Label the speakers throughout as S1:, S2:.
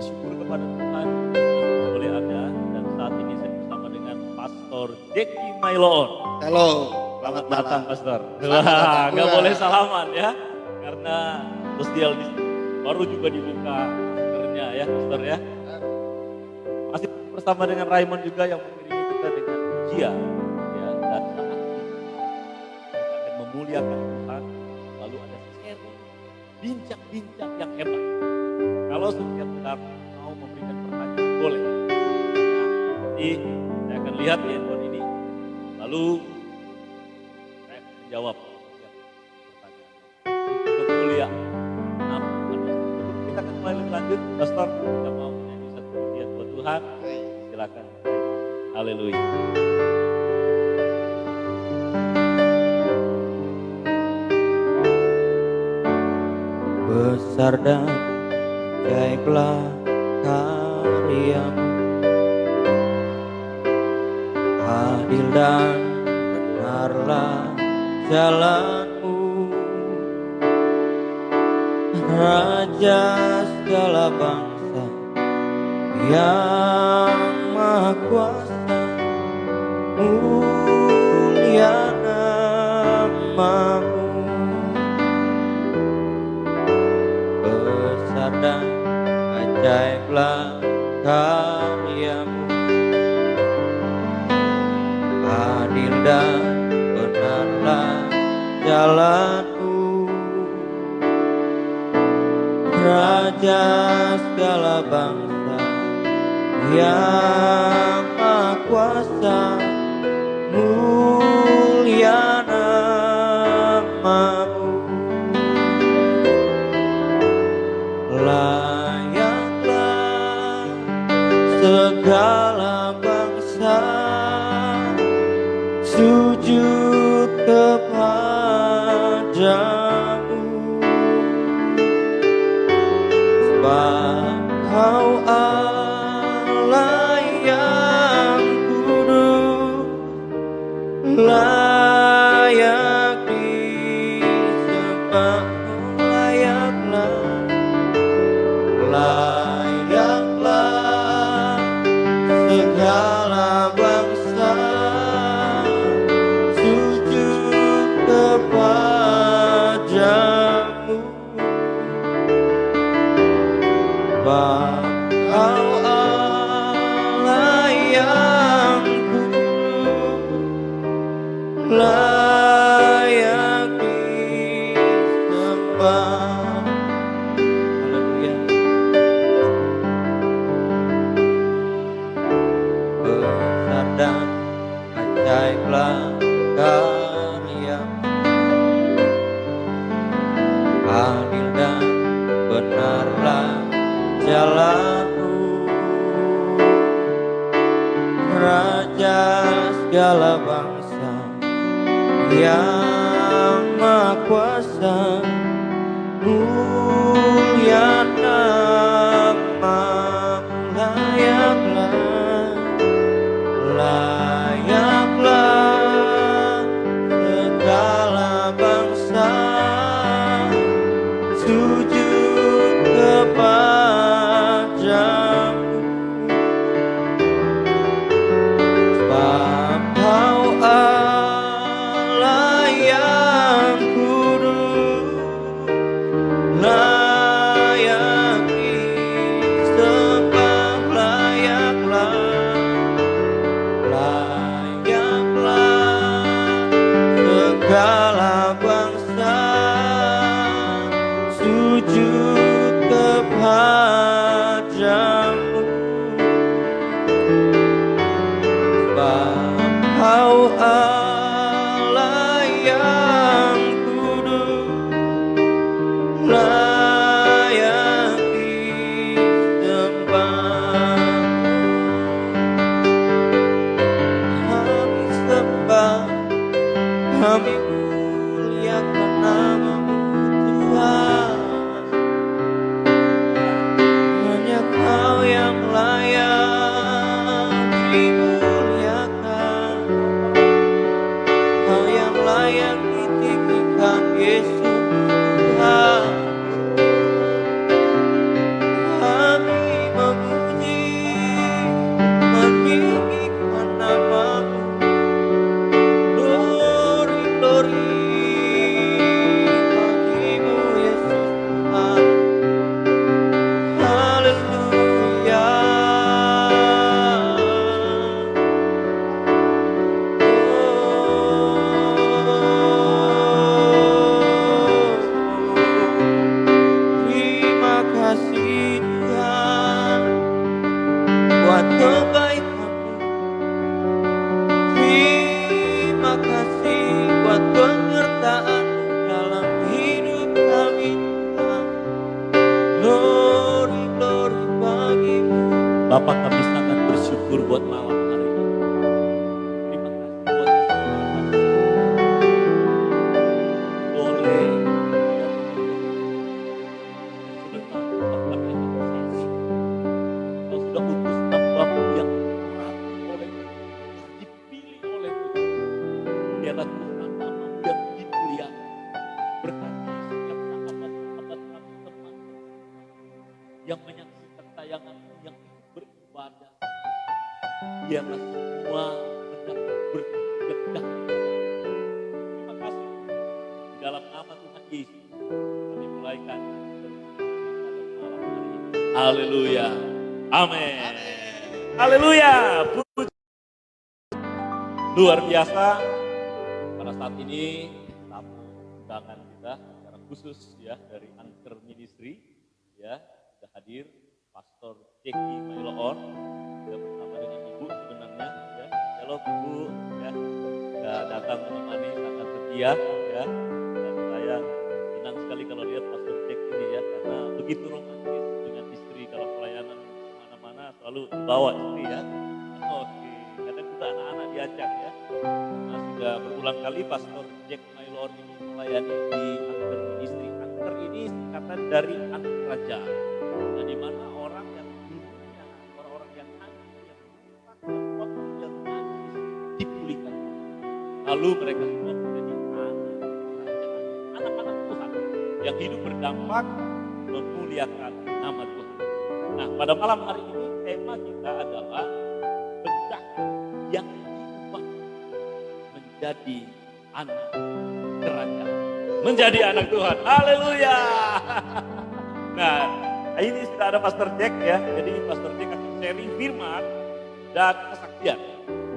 S1: bersyukur kepada Tuhan oleh Anda dan saat ini saya bersama dengan Pastor Jeki Mailoon.
S2: Halo,
S1: Selamat datang Pastor.
S2: Selamat datang
S1: Nggak
S2: juga.
S1: boleh salaman ya, karena sosial baru juga dibuka maskernya ya Pastor ya. Masih bersama dengan Raymond juga yang mengiringi kita dengan pujian ya, dan saat ini kita akan memuliakan Tuhan. Lalu ada seri bincang-bincang yang hebat. Kalau setiap saudara mau memberikan pertanyaan boleh. Nanti saya akan lihat di handphone ini. Lalu saya akan menjawab setiap pertanyaan. Untuk mulia. Kita akan mulai lebih lanjut. Pastor, kita mau menyanyi satu pujian buat Tuhan. Silakan. Haleluya.
S3: Besar dan ajaiblah karyamu, adil dan benarlah jalanmu, Raja segala bangsa yang maha kuasa, mulia namamu. Besar dan ajaiblah karyamu, adil dan benarlah jalanmu, Raja segala bangsa yang maha kuasa, mulia namamu. Layaklah segala bangsa sujud kepadamu, sebab Kau Allah yang kudus, layak disembah. Layaklah segala bangsa sujud kepadamu, sebab Kau Allah yang kudus, layak disembah. Besar dan ajaiblah karyamu, adil dan benarlah jalanmu, Raja segala bangsa yang maha kuasa, mulia namamu. Layaklah segala bangsa sujud kepadamu, sebab Kau Allah yang kudus, layak disembah. Layaklah segala bangsa sujud kepadamu, sebab Kau Allah yang kudus, layak disembah. Kami sembah, kami muliakan namamu Tuhan.
S1: Bapak kami sangat bersyukur buat malam hari ini. Terima kasih buat kesempatan boleh sebentar Bapak kami akan bersaksi. Kau sudah utus hambamu yang rapi oleh Tuhan, dipilih oleh Tuhan. Biarlah Tuhan namamu yang dimuliakan. Berkati setiap sahabat-sahabat kami, teman yang menyaksikan tayangan ini, yang ikut beribadah. Biarlah semua mendapat berkat yang dahsyat. Terima kasih. Di dalam nama Tuhan Yesus, kami mulaikan pada malam hari ini. Haleluya. Amin. Haleluya. Puji. Luar biasa. Pada saat ini tamu undangan kita secara khusus ya dari Anchor Ministry ya sudah hadir Pastor Jeki Mailoon sudah bersama dengan Ibu sebenarnya ya. Halo Ibu ya sudah datang menemani sangat setia ya, dan saya senang sekali kalau lihat Pastor Jeki ini ya karena begitu romantis dengan istri dalam pelayanan kemana-mana selalu dibawa istri ya. Oke, kadang juga anak-anak diajak ya. Nah, sudah berulang kali Pastor Jack Mailoon ini melayani di Anchor Ministry. Anchor ini singkatan dari anak raja. Nah, di mana orang yang hidupnya, orang-orang yang hancur, yang rusak, yang kotor, yang najis dipulihkan. Lalu mereka semua menjadi anak-anak Tuhan yang hidup berdampak memuliakan nama Tuhan. Nah, pada malam hari ini tema kita adalah pendakwa yang diubah menjadi anak kerajaan, menjadi anak Tuhan. Haleluya. Nah, ini sudah ada Pastor Jack ya. Jadi Pastor Jack akan sharing firman dan kesaksian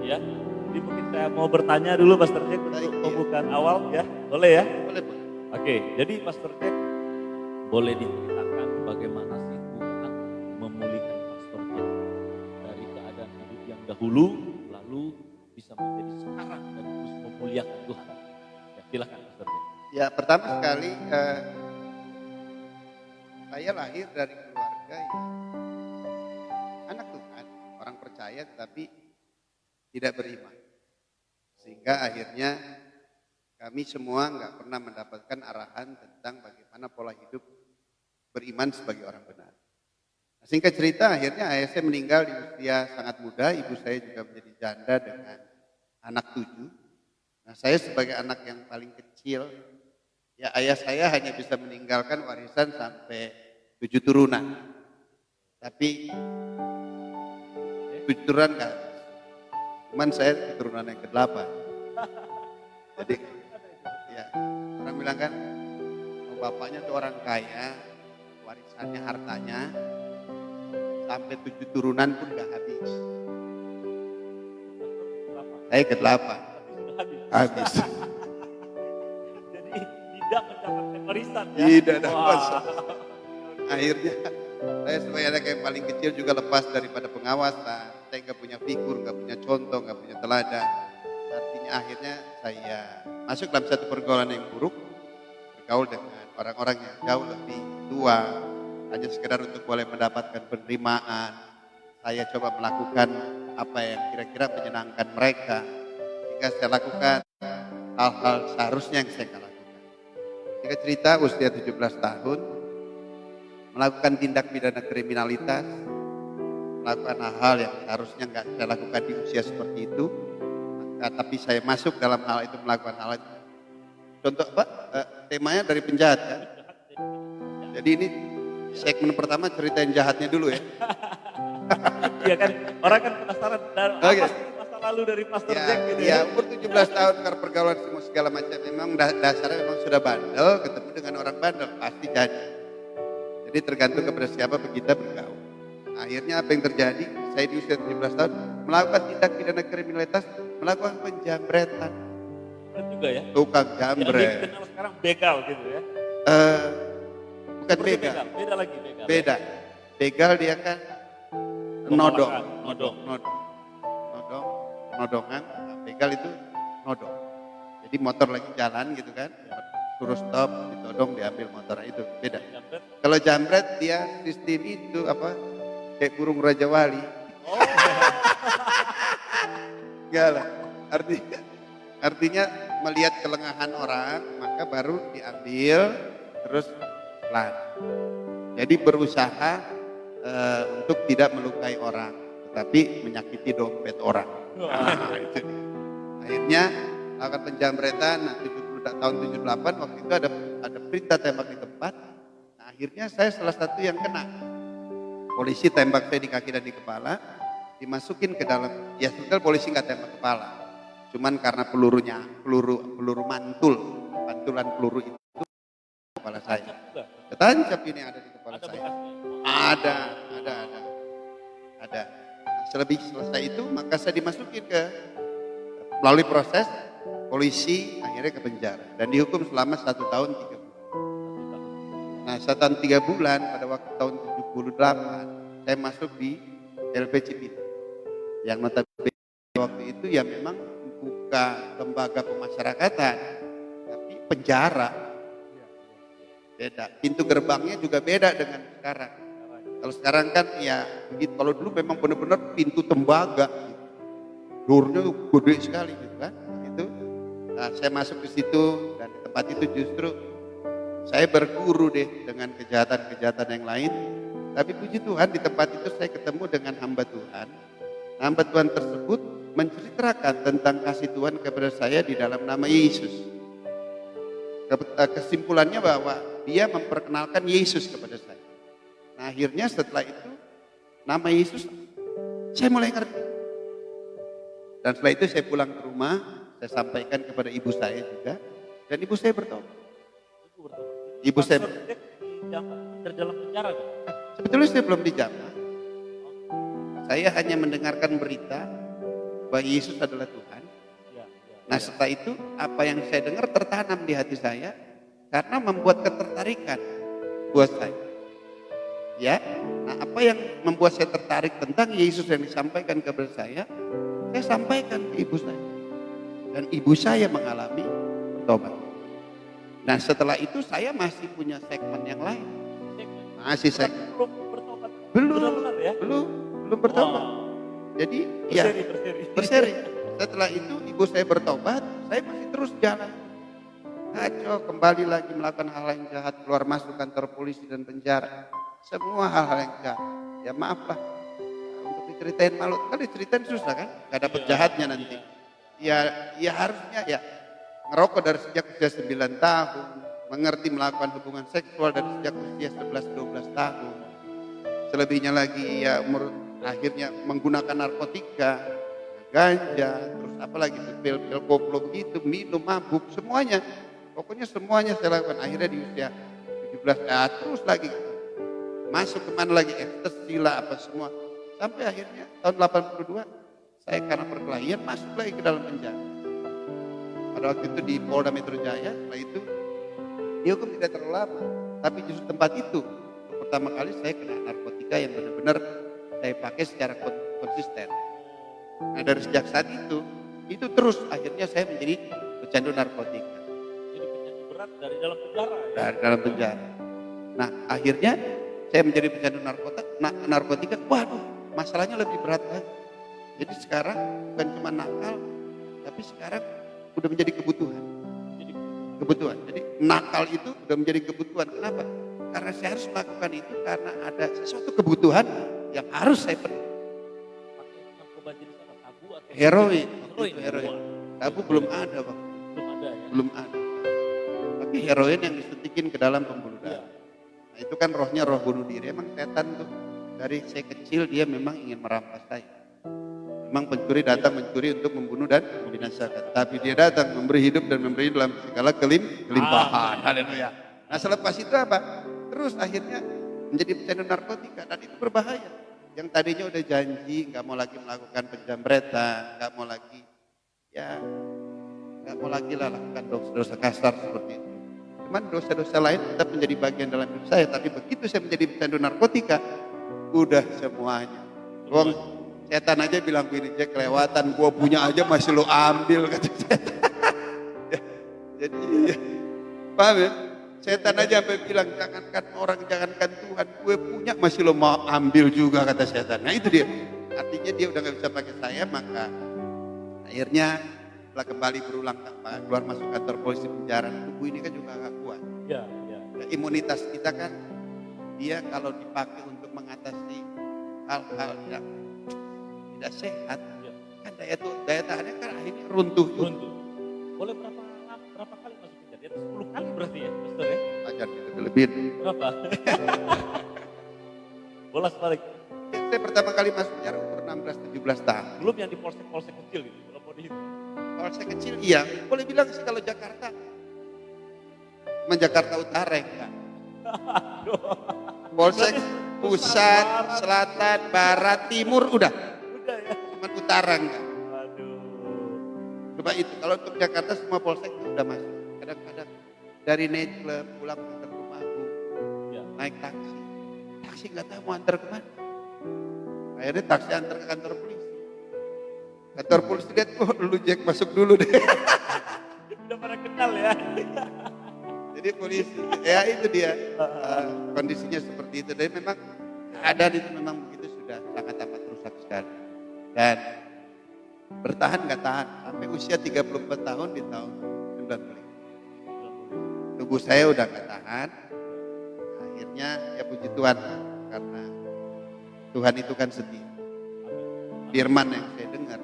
S1: ya. Jadi mungkin saya mau bertanya dulu Pastor Jack untuk pembukaan awal ya. Boleh ya?
S2: Boleh, Pak.
S1: Oke, jadi Pastor Jack boleh diceritakan bagaimana sih Tuhan memulihkan Pastor Jack dari keadaan hidup yang dahulu lalu bisa menjadi sekarang dan terus memuliakan Tuhan. Ya, silakan Pastor Jack.
S2: Ya, pertama sekali saya lahir dari keluarga yang anak Tuhan, orang percaya tetapi tidak beriman. Sehingga akhirnya kami semua nggak pernah mendapatkan arahan tentang bagaimana pola hidup beriman sebagai orang benar. Nah, singkat cerita akhirnya ayah saya meninggal di usia sangat muda, ibu saya juga menjadi janda dengan anak 7. Nah, saya sebagai anak yang paling kecil, ya ayah saya hanya bisa meninggalkan warisan sampai 7 turunan. Tapi 7 turunan kan, cuman saya keturunan yang ke-8. Jadi, ya orang bilang kan, oh, bapaknya tuh orang kaya, warisannya hartanya sampai 7 turunan pun gak habis. Saya ke-8. Habis.
S1: Jadi tidak mendapatkan warisan ya?
S2: Tidak dapat.
S1: Wah.
S2: Akhirnya saya sebagai anak yang paling kecil juga lepas daripada pengawasan. Saya gak punya figur, gak punya contoh, gak punya teladan. Artinya akhirnya saya masuk dalam satu pergaulan yang buruk. Bergaul dengan orang-orang yang jauh lebih tua. Hanya sekedar untuk boleh mendapatkan penerimaan. Saya coba melakukan apa yang kira-kira menyenangkan mereka. Sehingga saya lakukan hal-hal seharusnya yang saya lakukan. Jika cerita usia 17 tahun, melakukan tindak pidana kriminalitas, melakukan hal-hal yang seharusnya nggak saya lakukan di usia seperti itu, tapi saya masuk dalam hal itu, melakukan hal itu. Contoh Pak, temanya dari penjahat kan? Jadi ini segmen pertama ceritain jahatnya dulu ya.
S1: Iya kan, orang kan penasaran dari apa sih masa lalu dari Pastor
S2: Ya,
S1: Jack gitu
S2: ya umur 17 tahun karena pergaulan semua segala macam, memang dasarnya memang sudah bandel, ketemu dengan orang bandel pasti jadi. Jadi tergantung kepada siapa kita bergaul. Akhirnya apa yang terjadi? Saya di usia 17 tahun melakukan tindak pidana kriminalitas, melakukan penjambretan.
S1: Berat juga ya.
S2: Tukang
S1: Yang
S2: jambret.
S1: dikenal sekarang begal gitu ya.
S2: Bukan
S1: Seperti
S2: begal.
S1: Beda lagi begal.
S2: Beda. Begal dia kan nodong.
S1: Nodong.
S2: Nodongan. Nah, begal itu nodong. Jadi motor lagi jalan gitu kan, suruh stop, ditodong, diambil motor itu beda.
S1: Jambret.
S2: Kalau jambret dia sistem itu apa? kayak burung Raja Wali.
S1: Oh,
S2: Enggak lah. Artinya melihat kelengahan orang, maka baru diambil, terus pelan. Jadi berusaha untuk tidak melukai orang, tetapi menyakiti dompet orang. Nah, itu dia. Akhirnya lakukan penjamretan. Nah, tahun 78 waktu itu ada perintah tembak di tempat. Nah, akhirnya saya salah satu yang kena. Polisi tembak saya di kaki dan di kepala, dimasukin ke dalam. Ya sebetulnya polisi nggak tembak kepala, cuman karena peluru mantulan peluru itu kepala saya.
S1: juga.
S2: Ketancap ini ada di kepala
S1: Ada
S2: saya.
S1: bekasnya.
S2: Ada. Nah, selesai itu maka saya dimasukin melalui proses polisi, akhirnya ke penjara dan dihukum selama 1 tahun 3 bulan. Nah 1 tahun 3 bulan pada waktu tahun 78 saya masuk di LP Cipinang yang notabene waktu itu ya memang bukan lembaga pemasyarakatan tapi penjara. Beda, pintu gerbangnya juga beda dengan sekarang. Kalau sekarang kan ya begitu, kalau dulu memang benar-benar pintu tembaga gitu. Doornya gede sekali gitu kan. Itu nah, saya masuk ke situ dan di tempat itu justru saya berguru deh dengan kejahatan-kejahatan yang lain. Tapi puji Tuhan di tempat itu saya ketemu dengan hamba Tuhan. Hamba Tuhan tersebut menceritakan tentang kasih Tuhan kepada saya di dalam nama Yesus. Kesimpulannya bahwa dia memperkenalkan Yesus kepada saya. Nah akhirnya setelah itu nama Yesus saya mulai ngerti. Dan setelah itu saya pulang ke rumah, saya sampaikan kepada ibu saya juga. Dan ibu saya bertobat. Ibu saya
S1: Dalam penjara kan?
S2: sebetulnya saya belum dijamah. Saya hanya mendengarkan berita bahwa Yesus adalah Tuhan. Nah setelah itu apa yang saya dengar tertanam di hati saya karena membuat ketertarikan buat saya. Ya, nah apa yang membuat saya tertarik tentang Yesus yang disampaikan kepada saya sampaikan ke ibu saya. Dan ibu saya mengalami bertobat. Nah setelah itu saya masih punya segmen yang lain. Masih segmen.
S1: Belum bertobat.
S2: Belum,
S1: Benar-benar ya?
S2: belum bertobat.
S1: Wow.
S2: Jadi ya
S1: Berseri.
S2: berseri. Setelah itu ibu saya bertobat, saya masih terus jalan. Kacau, kembali lagi melakukan hal yang jahat, keluar masuk kantor polisi dan penjara. Semua hal-hal yang jahat. Ya maaflah, untuk diceritain malu. Kan diceritain susah kan? Gak dapet jahatnya nanti. Ya harusnya ya ngerokok dari sejak usia 9 tahun. Mengerti melakukan hubungan seksual dari sejak usia 11-12 tahun. Selebihnya lagi ya akhirnya menggunakan narkotika, ganja, terus apalagi pil-pil koplo gitu, minum, mabuk, semuanya. Pokoknya semuanya saya lakukan. Akhirnya di usia 17 terus lagi masuk kemana lagi, ekstasi lah apa semua. Sampai akhirnya tahun 82 saya karena perkelahian masuk lagi ke dalam penjara. Pada waktu itu di Polda Metro Jaya, setelah itu dihukum tidak terlalu lama. Tapi justru tempat itu pertama kali saya kena narkotika yang benar-benar saya pakai secara konsisten. Nah dari sejak saat itu terus akhirnya saya menjadi pecandu narkotika.
S1: Jadi penyakit berat dari dalam penjara ya?
S2: Dari dalam penjara. Nah akhirnya saya menjadi pecandu narkotika, waduh masalahnya lebih berat lagi. Jadi sekarang bukan cuma nakal, tapi sekarang udah menjadi kebutuhan. Jadi nakal itu udah menjadi kebutuhan. Kenapa? Karena saya harus melakukan itu karena ada sesuatu kebutuhan yang harus saya penuhi.
S1: Pakai narkoba jenis apa? Sabu atau
S2: Heroin.
S1: Heroin.
S2: Sabu belum ada Bang.
S1: Belum ada ya?
S2: Belum ada. Tapi heroin yang disuntikin ke dalam pembuluh darah. Nah itu kan rohnya roh bunuh diri. Emang setan tuh dari saya kecil dia memang ingin merampas saya. Memang pencuri datang mencuri untuk membunuh dan membinasakan. Tapi dia datang memberi hidup dan memberi dalam segala kelimpahan. Haleluya. Nah selepas itu apa? Terus akhirnya menjadi pecandu narkotika dan itu berbahaya. Yang tadinya udah janji nggak mau lagi melakukan penjamretan, nggak mau lagi lah lakukan dosa-dosa kasar seperti itu. Cuman dosa-dosa lain tetap menjadi bagian dalam hidup saya. Tapi begitu saya menjadi pecandu narkotika, udah semuanya. Setan aja bilang gini, Jack kelewatan, gua punya aja masih lo ambil kata setan. Jadi paham ya? Setan aja sampai bilang, jangankan orang, jangankan Tuhan, gue punya masih lo mau ambil juga, kata setan. Nah itu dia, artinya dia udah gak bisa pakai saya, maka akhirnya setelah kembali berulang keluar masuk kantor polisi penjara, tubuh ini kan juga gak kuat.
S1: Ya, ya.
S2: Ya, imunitas kita kan, dia kalau dipakai untuk mengatasi hal-hal yang tidak sehat,
S1: Ya.
S2: kan daya tahannya kan akhirnya runtuh.
S1: Runtuh. Boleh berapa kali masuk penjara? Di atas 10 kali berarti ya, Pastor ya?
S2: Ajar kita kelebihan.
S1: Berapa? Bolas balik.
S2: Saya pertama kali masuk penjara umur 16-17 tahun.
S1: Belum yang di polsek-polsek kecil gitu. Kalau mau dihitung.
S2: Kalau saya kecil iya, boleh bilang sih kalau Jakarta, cuma Jakarta Utara enggak. Polsek pusat, selatan, barat, timur udah,
S1: Udah ya.
S2: cuma utara enggak.
S1: Aduh.
S2: Coba itu kalau untuk Jakarta semua polsek itu udah masuk. Kadang-kadang dari night club pulang ke rumahku,
S1: Ya.
S2: naik taksi nggak tahu mau antar kemana. Akhirnya taksi antar ke kantor polisi. Kantor polisi lihat, oh lu Jack masuk dulu deh.
S1: Udah pada kenal ya.
S2: Jadi polisi, ya itu dia kondisinya seperti itu. Dan memang keadaan itu memang begitu sudah sangat amat rusak sekali. Dan bertahan nggak tahan sampai usia 34 tahun di tahun 95. Tubuh saya udah nggak tahan. Akhirnya ya puji Tuhan karena Tuhan itu kan setia. Firman yang saya dengar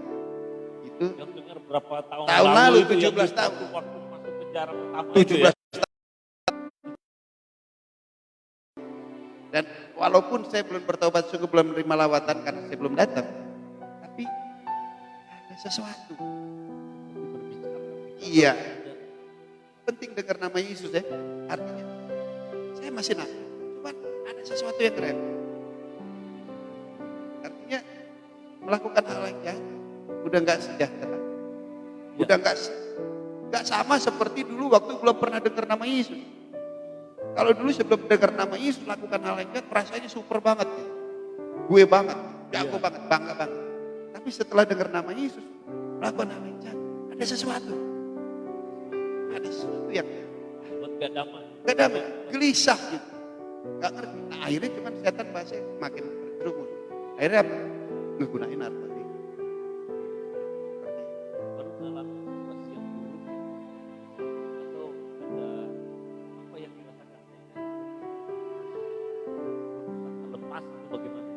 S2: itu
S1: Yang dengar berapa tahun
S2: lalu
S1: itu
S2: 17 tahun.
S1: Waktu masuk penjara pertama
S2: 17
S1: itu ya.
S2: Dan walaupun saya belum bertobat sungguh belum menerima lawatan karena saya belum datang, tapi ada sesuatu. Iya, penting dengar nama Yesus ya. Artinya saya masih nanya, cuman ada sesuatu yang keren. Artinya melakukan hal yang jahat udah nggak sejahtera, udah nggak sama seperti dulu waktu belum pernah dengar nama Yesus. Kalau dulu sebelum dengar nama Yesus lakukan hal yang jahat rasanya super banget, gue banget, jago banget, bangga banget. Tapi setelah dengar nama Yesus melakukan hal yang jahat, ada sesuatu yang
S1: Buat gak damai.
S2: gak damai, gelisah gitu, gak ngerti. Nah, akhirnya cuman setan bahasanya makin berkerumun. Akhirnya apa? Ngegunain narkotika.
S1: Baru dalam situasi yang buruk. Atau ada apa yang dirasakan lepas itu bagaimana?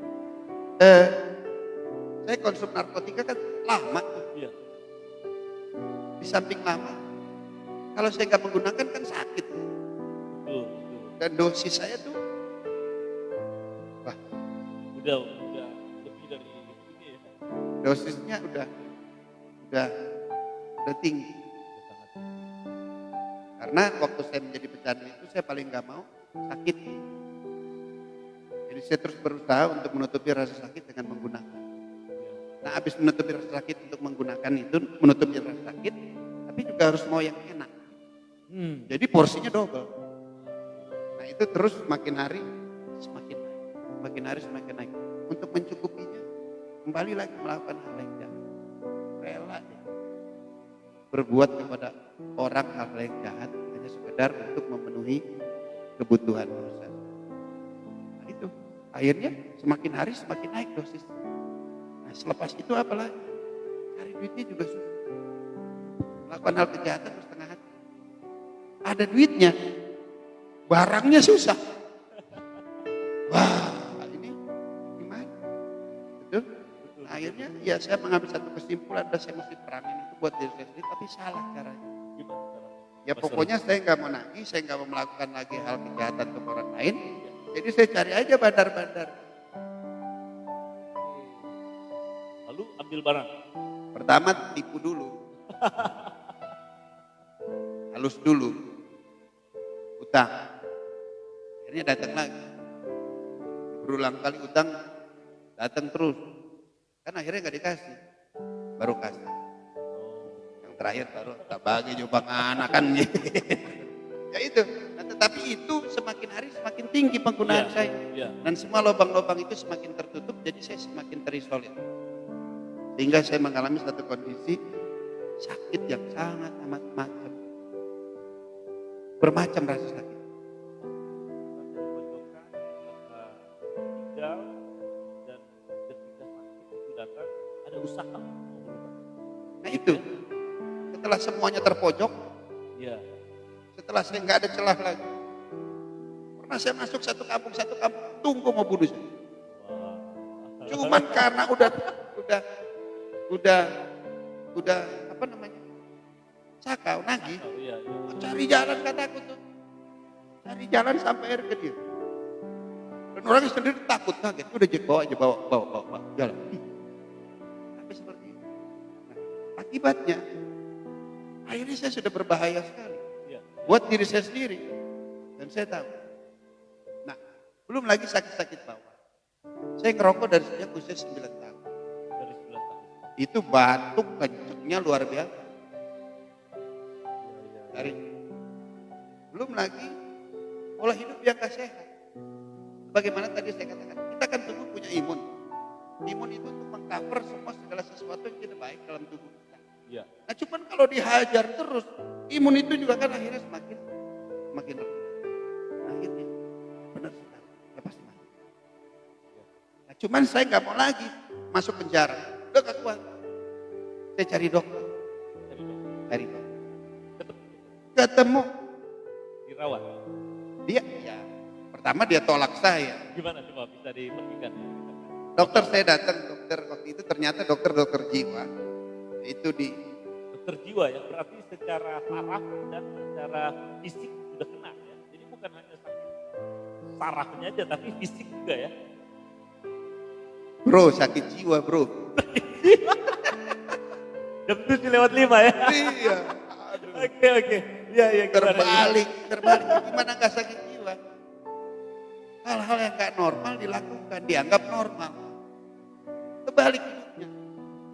S2: Saya konsum narkotika kan lama tuh.
S1: Iya.
S2: Di samping lama, kalau saya nggak menggunakan kan sakit.
S1: Betul.
S2: Dan dosis saya tuh, wah,
S1: Udah lebih dari ini ya.
S2: dosisnya udah tinggi.
S1: Udah sangat.
S2: Karena waktu saya menjadi pecandu itu saya paling nggak mau sakit. Jadi saya terus berusaha untuk menutupi rasa sakit dengan menggunakan. Nah, habis menutupi rasa sakit untuk menggunakan itu, menutupi rasa sakit, tapi juga harus mau yang enak. Jadi porsinya double. Nah itu terus semakin hari semakin naik, semakin hari semakin naik. Untuk mencukupinya kembali lagi melakukan hal yang jahat. Rela ya. Berbuat kepada orang hal yang jahat hanya sekedar untuk memenuhi kebutuhan dosa. Nah itu akhirnya semakin hari semakin naik dosis. Nah selepas itu apalagi cari duitnya juga susah. Melakukan hal kejahatan setengah hati. Ada duitnya, barangnya susah. Wah, ini gimana? Betul? Nah, akhirnya ya saya mengambil satu kesimpulan, dan saya mesti perangin itu buat diri saya sendiri, tapi salah caranya.
S1: Gimana caranya?
S2: Ya pokoknya saya nggak mau nagih, saya nggak mau melakukan lagi hal kejahatan ke orang lain. Jadi saya cari aja bandar-bandar.
S1: Lalu ambil barang.
S2: Pertama tipu dulu, halus dulu, utang. Akhirnya datang lagi, berulang kali utang, datang terus. Kan akhirnya nggak dikasih, baru kasih. Yang terakhir baru tak bagi juga anak kan gitu. Ya itu. Nah, tetapi itu semakin hari semakin tinggi penggunaan
S1: Iya,
S2: saya.
S1: iya.
S2: Dan semua lubang-lubang itu semakin tertutup, jadi saya semakin terisolir. Sehingga saya mengalami satu kondisi sakit yang sangat amat macam. Bermacam rasa sakit.
S1: ada usaha.
S2: Nah itu, setelah semuanya terpojok,
S1: Iya.
S2: setelah saya nggak ada celah lagi, pernah saya masuk satu kampung, tunggu mau bunuh saya.
S1: Wah.
S2: Cuman karena udah apa namanya, sakau, nagih,
S1: Oh, iya, iya.
S2: cari jalan kataku tuh, cari jalan sampai air ke dia. Dan orangnya sendiri takut, kaget, udah bawa aja, bawa, jalan. Sampai seperti itu. Nah, akibatnya, akhirnya saya sudah berbahaya sekali.
S1: Iya.
S2: Buat diri saya sendiri. Dan saya tahu. Nah, belum lagi sakit-sakit bawah. Saya ngerokok dari sejak usia 9 tahun.
S1: Dari 9 tahun.
S2: Itu batuk kencengnya luar biasa.
S1: Iya.
S2: Dari belum lagi pola hidup yang gak sehat. Bagaimana tadi saya katakan, kita kan tubuh punya imun. Imun itu untuk mengcover semua segala sesuatu yang tidak baik dalam tubuh kita.
S1: Iya.
S2: Nah cuman kalau dihajar terus, imun itu juga kan akhirnya semakin rendah. Akhirnya benar sekali, lepas mati. Nah cuman saya nggak mau lagi masuk penjara, udah gak kuat. Saya cari dokter, ketemu.
S1: Dirawat.
S2: Dia, ya pertama dia tolak saya.
S1: Gimana coba bisa diperhatikan?
S2: Dokter saya datang, dokter waktu itu ternyata dokter jiwa. Itu di
S1: Dokter jiwa ya, berarti secara saraf dan secara fisik sudah kena ya. Jadi bukan hanya sakit sarafnya aja, tapi fisik juga ya.
S2: bro sakit jiwa bro.
S1: Jam 7:05 ya.
S2: Iya.
S1: Oke. Iya,
S2: Terbalik. Gimana gak sakit jiwa? Hal-hal yang gak normal dilakukan, dianggap normal. Kebalik hidupnya.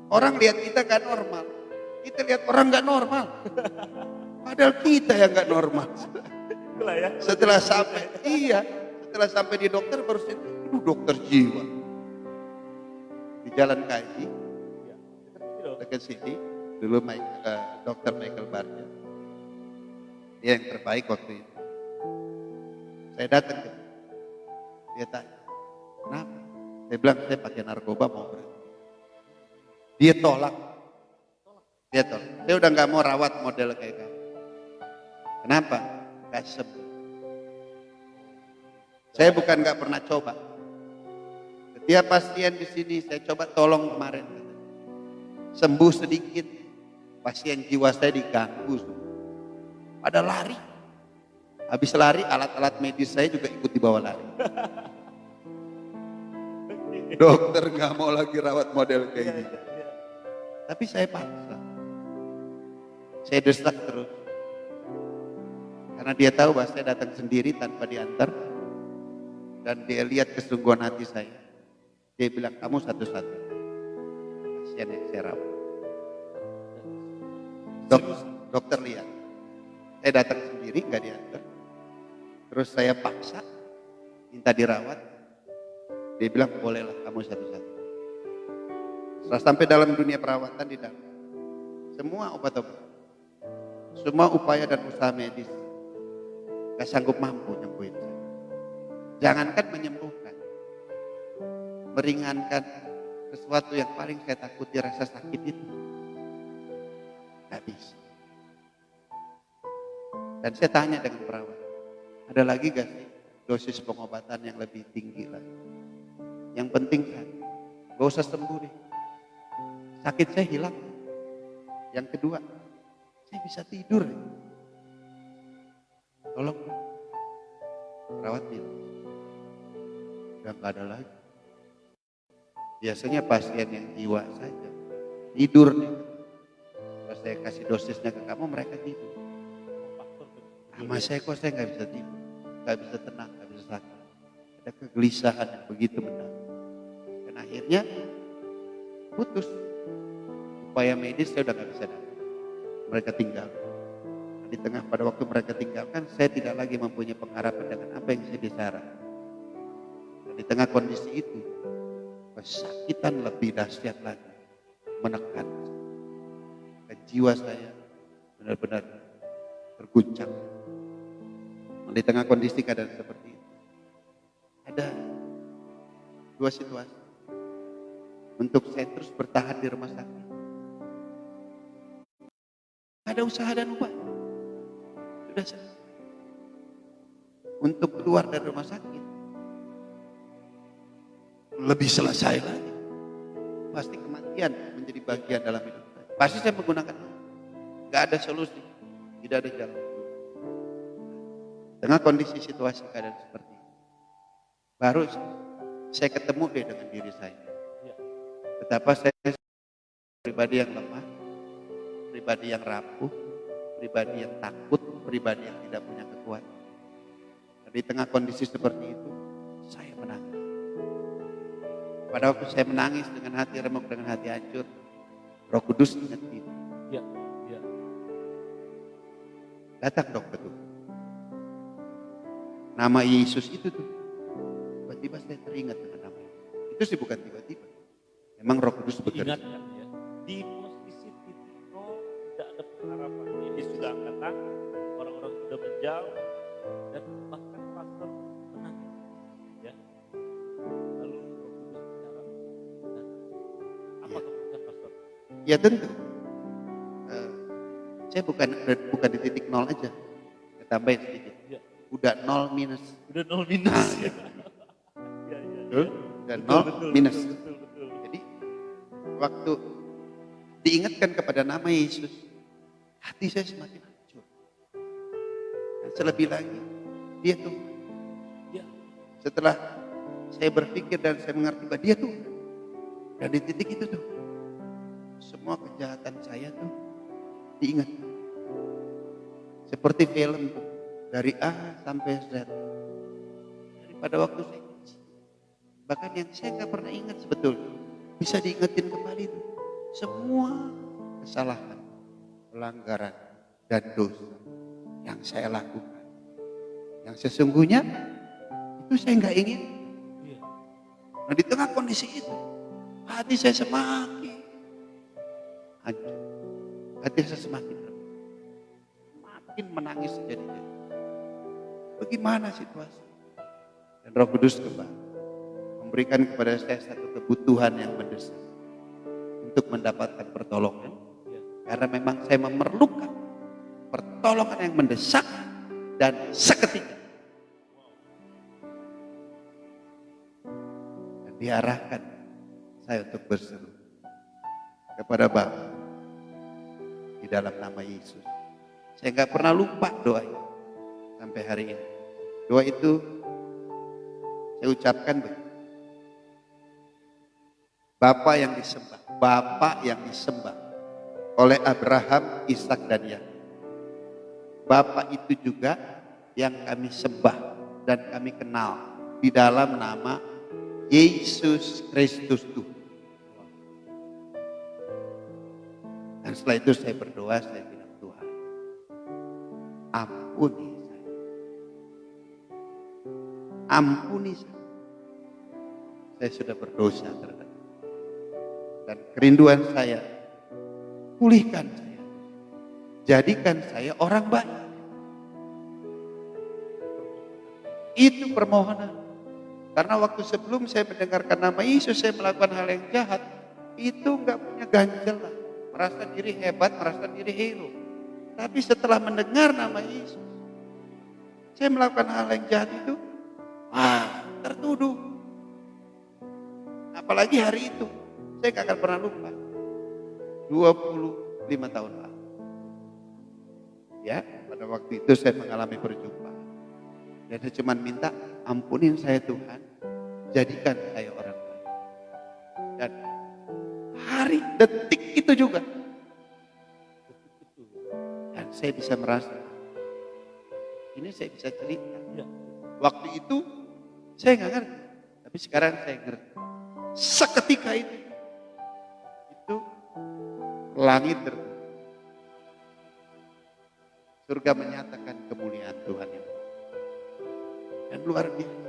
S2: Orang lihat kita gak normal, kita lihat orang gak normal. Padahal kita yang gak normal.
S1: Itulah ya.
S2: Setelah sampai di dokter baru saya, dokter jiwa. Di Jalan KI, dekat sini, dulu dokter Michael Barnes. Dia yang terbaik waktu itu. Saya datang ke dia tanya, kenapa? Saya bilang, saya pakai narkoba mau berhenti. Dia tolak. Saya udah gak mau rawat model kayak kamu. Kenapa? Gak sembuh. Saya bukan gak pernah coba. Setiap pasien di sini saya coba tolong kemarin. Sembuh sedikit. Pasien jiwa saya diganggu. Pada lari. Habis lari alat-alat medis saya juga ikut dibawa lari. Dokter gak mau lagi rawat model kayak gitu. Tapi saya paksa. Saya desak terus. Karena dia tahu bahwa saya datang sendiri tanpa diantar. Dan dia lihat kesungguhan hati saya. Dia bilang, kamu satu-satu pasien yang saya rawat. Dokter lihat. Saya datang sendiri, gak diantar. Terus saya paksa, minta dirawat. Dia bilang, bolehlah kamu satu-satu. Setelah sampai dalam dunia perawatan di dalam. Semua obat-obat. Semua upaya dan usaha medis. Gak sanggup mampu nyembuhin saya. Jangankan menyembuhkan. Meringankan sesuatu yang paling saya takuti rasa sakit itu. Gak bisa. Dan saya tanya dengan perawat. Ada lagi gak sih dosis pengobatan yang lebih tinggi lagi? Yang penting kan, gak usah sembuh deh. Sakit saya hilang. Yang kedua, saya bisa tidur deh. Tolong, perawat bilang, udah gak ada lagi. Biasanya pasien yang jiwa saja, tidur nih. Kalau saya kasih dosisnya ke kamu, mereka tidur. Sama saya kok saya gak bisa tidur, gak bisa tenang, gak bisa sakit. Ada kegelisahan yang begitu mendalam. Dan akhirnya putus. Upaya medis saya udah gak bisa dapat. Mereka tinggal. Nah, di tengah pada waktu mereka tinggalkan, saya tidak lagi mempunyai pengharapan dengan apa yang saya bicara. Dan di tengah kondisi itu, kesakitan lebih dahsyat lagi menekan. Dan jiwa saya benar-benar terguncang. Di tengah kondisi keadaan seperti itu, ada dua situasi. untuk saya terus bertahan di rumah sakit. Gak ada usaha dan upaya. Sudah selesai. Untuk keluar dari rumah sakit, lebih selesai lagi. Pasti kematian menjadi bagian dalam hidup saya. Pasti saya menggunakan. Gak ada solusi. Tidak ada jalan. Dengan kondisi situasi keadaan seperti ini, baru saya ketemu dengan diri saya. Betapa saya pribadi yang lemah, pribadi yang rapuh, pribadi yang takut, pribadi yang tidak punya kekuatan. Dan di tengah kondisi seperti itu, saya menangis. Pada waktu saya menangis dengan hati remuk, dengan hati hancur, Roh Kudus ingat itu.
S1: Ya, ya.
S2: Datang dok betul. Nama Yesus itu tuh, tiba-tiba saya teringat dengan nama itu sih bukan tiba-tiba. Memang Roh Kudus bekerja.
S1: Ingat kan ya, di posisi titik nol tidak ada pengharapan. Ini sudah angkat tangan, orang-orang sudah menjauh, dan bahkan pastor menangis. Ya. Lalu Roh Kudus bicara, dan apa keputusan pastor?
S2: Ya tentu. Saya bukan di titik nol aja. Saya tambahin sedikit.
S1: Ya.
S2: Udah nol minus.
S1: Udah 0 minus.
S2: Nah,
S1: Ya. Ya, ya, ya.
S2: Dan
S1: Betul,
S2: nol
S1: betul,
S2: minus.
S1: betul, betul.
S2: Jadi waktu diingatkan kepada nama Yesus, hati saya semakin hancur. Dan selebih lagi, dia tuh.
S1: Ya.
S2: Setelah saya berpikir dan saya mengerti bahwa dia tuh. Dan di titik itu tuh, semua kejahatan saya tuh diingat. Seperti film tuh, dari A sampai Z. Daripada waktu saya kecil. Bahkan yang saya nggak pernah ingat sebetulnya, bisa diingetin kembali itu. Semua kesalahan, pelanggaran, dan dosa yang saya lakukan. Yang sesungguhnya itu saya nggak ingin.
S1: Iya.
S2: Nah di tengah kondisi itu, hati saya semakin hancur. Hati saya semakin remuk. Makin menangis jadi-jadi. Bagaimana situasi? Dan Roh Kudus kembali memberikan kepada saya satu kebutuhan yang mendesak untuk mendapatkan pertolongan.
S1: Ya.
S2: Karena memang saya memerlukan pertolongan yang mendesak dan seketika. Dan diarahkan saya untuk berseru kepada Bapa di dalam nama Yesus. Saya nggak pernah lupa doa itu sampai hari ini. Doa itu saya ucapkan begitu. Bapa yang disembah, Bapa yang disembah oleh Abraham, Ishak dan Yakub. Bapa itu juga yang kami sembah dan kami kenal di dalam nama Yesus Kristus Tuhan. Dan setelah itu saya berdoa, saya bilang Tuhan, ampuni saya. Ampuni saya. Saya sudah berdosa terhadap. Dan kerinduan saya, pulihkan saya. Jadikan saya orang baik. Itu permohonan. Karena waktu sebelum saya mendengarkan nama Yesus, saya melakukan hal yang jahat. Itu enggak punya ganjalan. Merasa diri hebat, merasa diri hero. Tapi setelah mendengar nama Yesus, saya melakukan hal yang jahat itu, tertuduh. Apalagi hari itu, saya gak akan pernah lupa. 25 tahun lalu. Ya, pada waktu itu saya mengalami perjumpaan. Dan saya cuma minta, ampunin saya Tuhan, jadikan saya orang baik. Dan hari, detik itu juga. Dan saya bisa merasa, ini saya bisa cerita.
S1: Ya.
S2: Waktu itu, saya nggak ngerti. Tapi sekarang saya ngerti. Seketika itu langit terbuka. Surga menyatakan kemuliaan Tuhan yang dan luar biasa.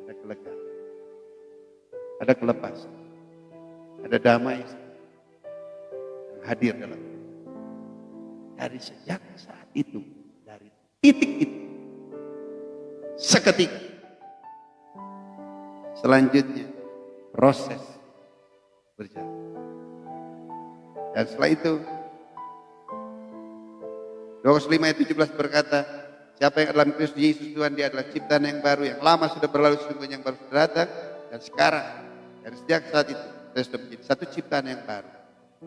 S2: Ada kelegaan, ada kelepasan, ada damai yang hadir dalam hidup. Dari sejak saat itu, dari titik itu, seketika. Selanjutnya proses berjalan. Dan setelah itu Lukas 5 ayat 17 berkata, siapa yang dalam Kristus Yesus Tuhan, dia adalah ciptaan yang baru, yang lama sudah berlalu, sesungguhnya yang baru sudah datang, dan sekarang dari sejak saat itu saya sudah menjadi satu ciptaan yang baru.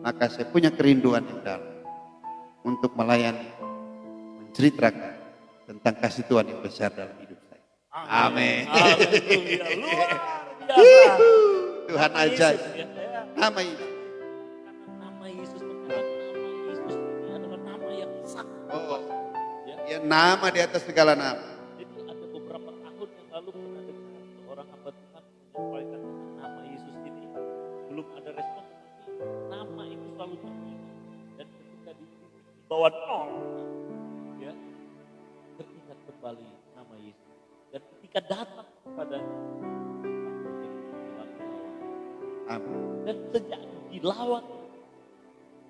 S2: Maka saya punya kerinduan yang dalam untuk melayani, menceritakan tentang kasih Tuhan yang besar dalam hidup saya. Amin.
S1: Haleluya. Luar biasa.
S2: Tuhan
S1: Nama
S2: ajaib.
S1: Yesus, ya.
S2: Nama Yesus.
S1: Karena nama Yesus terkenal, nama Yesus ini adalah nama yang sakti.
S2: Oh,
S1: Ya.
S2: dia nama di atas segala nama.
S1: Jadi ada beberapa tahun yang lalu pernah dengar seorang hamba Tuhan menyampaikan tentang nama Yesus ini, belum ada respon, tapi nama itu selalu teringat. Dan ketika di bawah nol, ya, teringat kembali nama Yesus. Dan ketika datang kepada
S2: Amin.
S1: dan sejak dilawat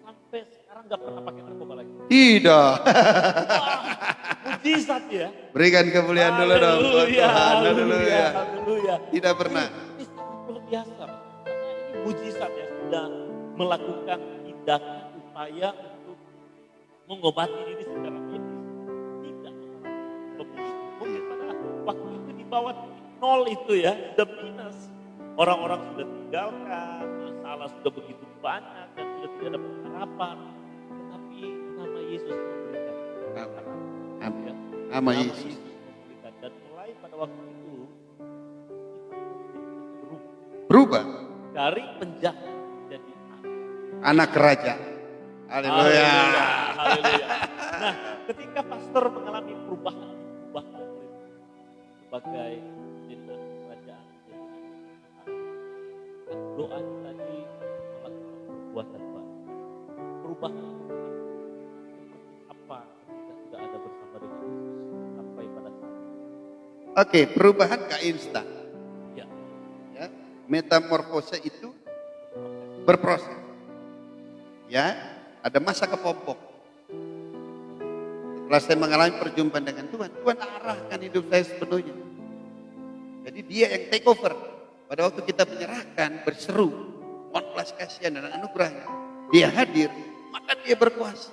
S1: sampai sekarang gak pernah pakai narkoba lagi.
S2: Tidak.
S1: Wah, mujizat ya.
S2: Berikan kemuliaan dulu dong buat
S1: Haleluya,
S2: Tuhan.
S1: haleluya,
S2: Haleluya.
S1: haleluya.
S2: Tidak pernah.
S1: Ini sangat luar biasa. Karena ini mujizat ya, sudah melakukan tindakan upaya untuk mengobati diri secara medis. Tidak mengalami pembunuhan. Mungkin pada waktu itu di bawah nol itu ya, sudah minus. Orang-orang sudah tinggalkan, masalah sudah begitu banyak dan sudah tidak ada pengharapan. Tetapi nama Yesus memberikan harapan.
S2: Amin.
S1: Ya.
S2: Nama Yesus.
S1: memberikan. Dan mulai pada waktu itu berubah
S2: Berubah.
S1: dari penjahat menjadi
S2: Anak kerajaan. Haleluya.
S1: Haleluya. Nah, ketika pastor mengalami perubahan sebagai menjadi anak kerajaan, menjadi anak kan doa tadi melakukan perbuatan baik. Perubahan seperti apa ketika sudah ada bersama dengan Yesus sampai pada saat ini?
S2: Oke, perubahan gak instan.
S1: Ya,
S2: Ya, metamorfose itu berproses. Ya, ada masa kepompong. Setelah saya mengalami perjumpaan dengan Tuhan, Tuhan arahkan hidup saya sepenuhnya. Jadi dia yang take over. Pada waktu kita menyerahkan, berseru, mohon belas kasihan dan anugerahnya. Dia hadir, maka dia berkuasa.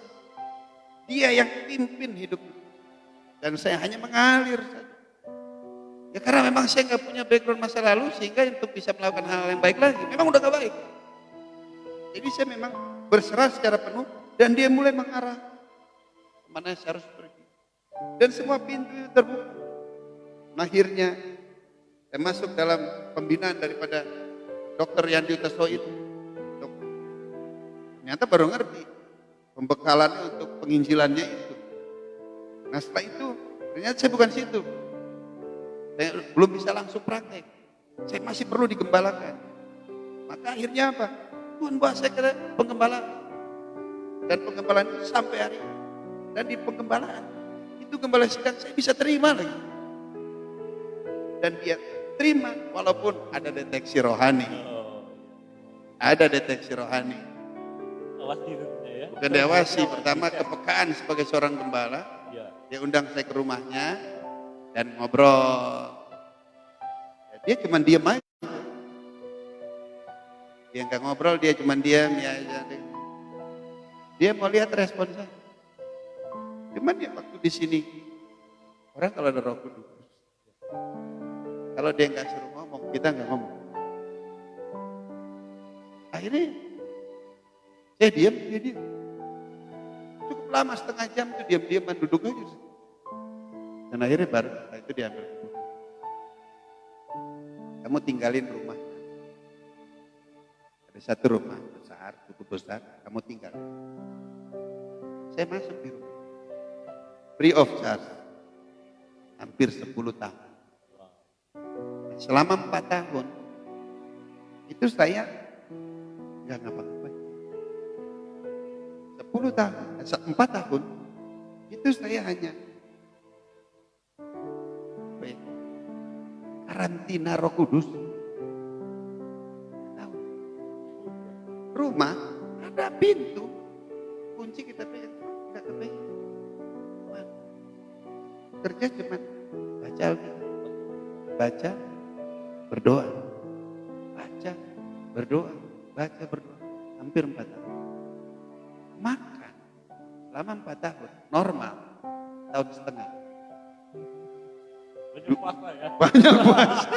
S2: Dia yang pimpin hidup. Dan saya hanya mengalir saja. Ya karena memang saya nggak punya background masa lalu, sehingga untuk bisa melakukan hal yang baik lagi, memang udah gak baik. Jadi saya memang berserah secara penuh, dan dia mulai mengarah kemana saya harus pergi. Dan semua pintu itu terbuka. Akhirnya saya masuk dalam pembinaan daripada Dr. Yandi Utoso itu. Ternyata baru ngerti pembekalannya untuk penginjilannya itu. Nah setelah itu ternyata saya bukan situ. Saya belum bisa langsung praktek. Saya masih perlu digembalakan. Maka akhirnya apa? Tuhan bawa saya ke penggembalaan. Dan penggembalaan itu sampai hari ini. Dan di penggembalaan itu gembala sidang saya bisa terima lagi. Dan dia terima walaupun ada deteksi rohani. Ada deteksi rohani.
S1: awas dirinya ya.
S2: Bukan diawasi, pertama kepekaan sebagai seorang gembala.
S1: Ya.
S2: Dia undang saya ke rumahnya dan ngobrol. Ya, dia cuma diam aja. Dia nggak ngobrol, dia cuma diam ya aja. Dia mau lihat respon saya. Cuman ya waktu di sini orang kalau ada Roh Kudus, kalau dia nggak suruh ngomong, kita nggak ngomong. Akhirnya saya diam, dia diam. Cukup lama setengah jam tuh diam-diaman duduk aja. Dan akhirnya baru setelah itu diambil. Kamu tinggalin rumah. Ada satu rumah besar, cukup besar, kamu tinggal. Saya masuk di rumah. Free of charge. Hampir 10 tahun. Selama 4 tahun, itu saya nggak ngapa-ngapain. 10 tahun, 4 tahun, itu saya hanya karantina Roh Kudus. Tahu. Rumah ada pintu, kunci kita pegang, nggak kepegang. Kerja cuma baca Alkitab. baca, berdoa. Baca, berdoa, baca, berdoa. Hampir 4 tahun. Makan selama 4 tahun, normal, tahun setengah.
S1: Banyak puasa ya.
S2: Banyak puasa.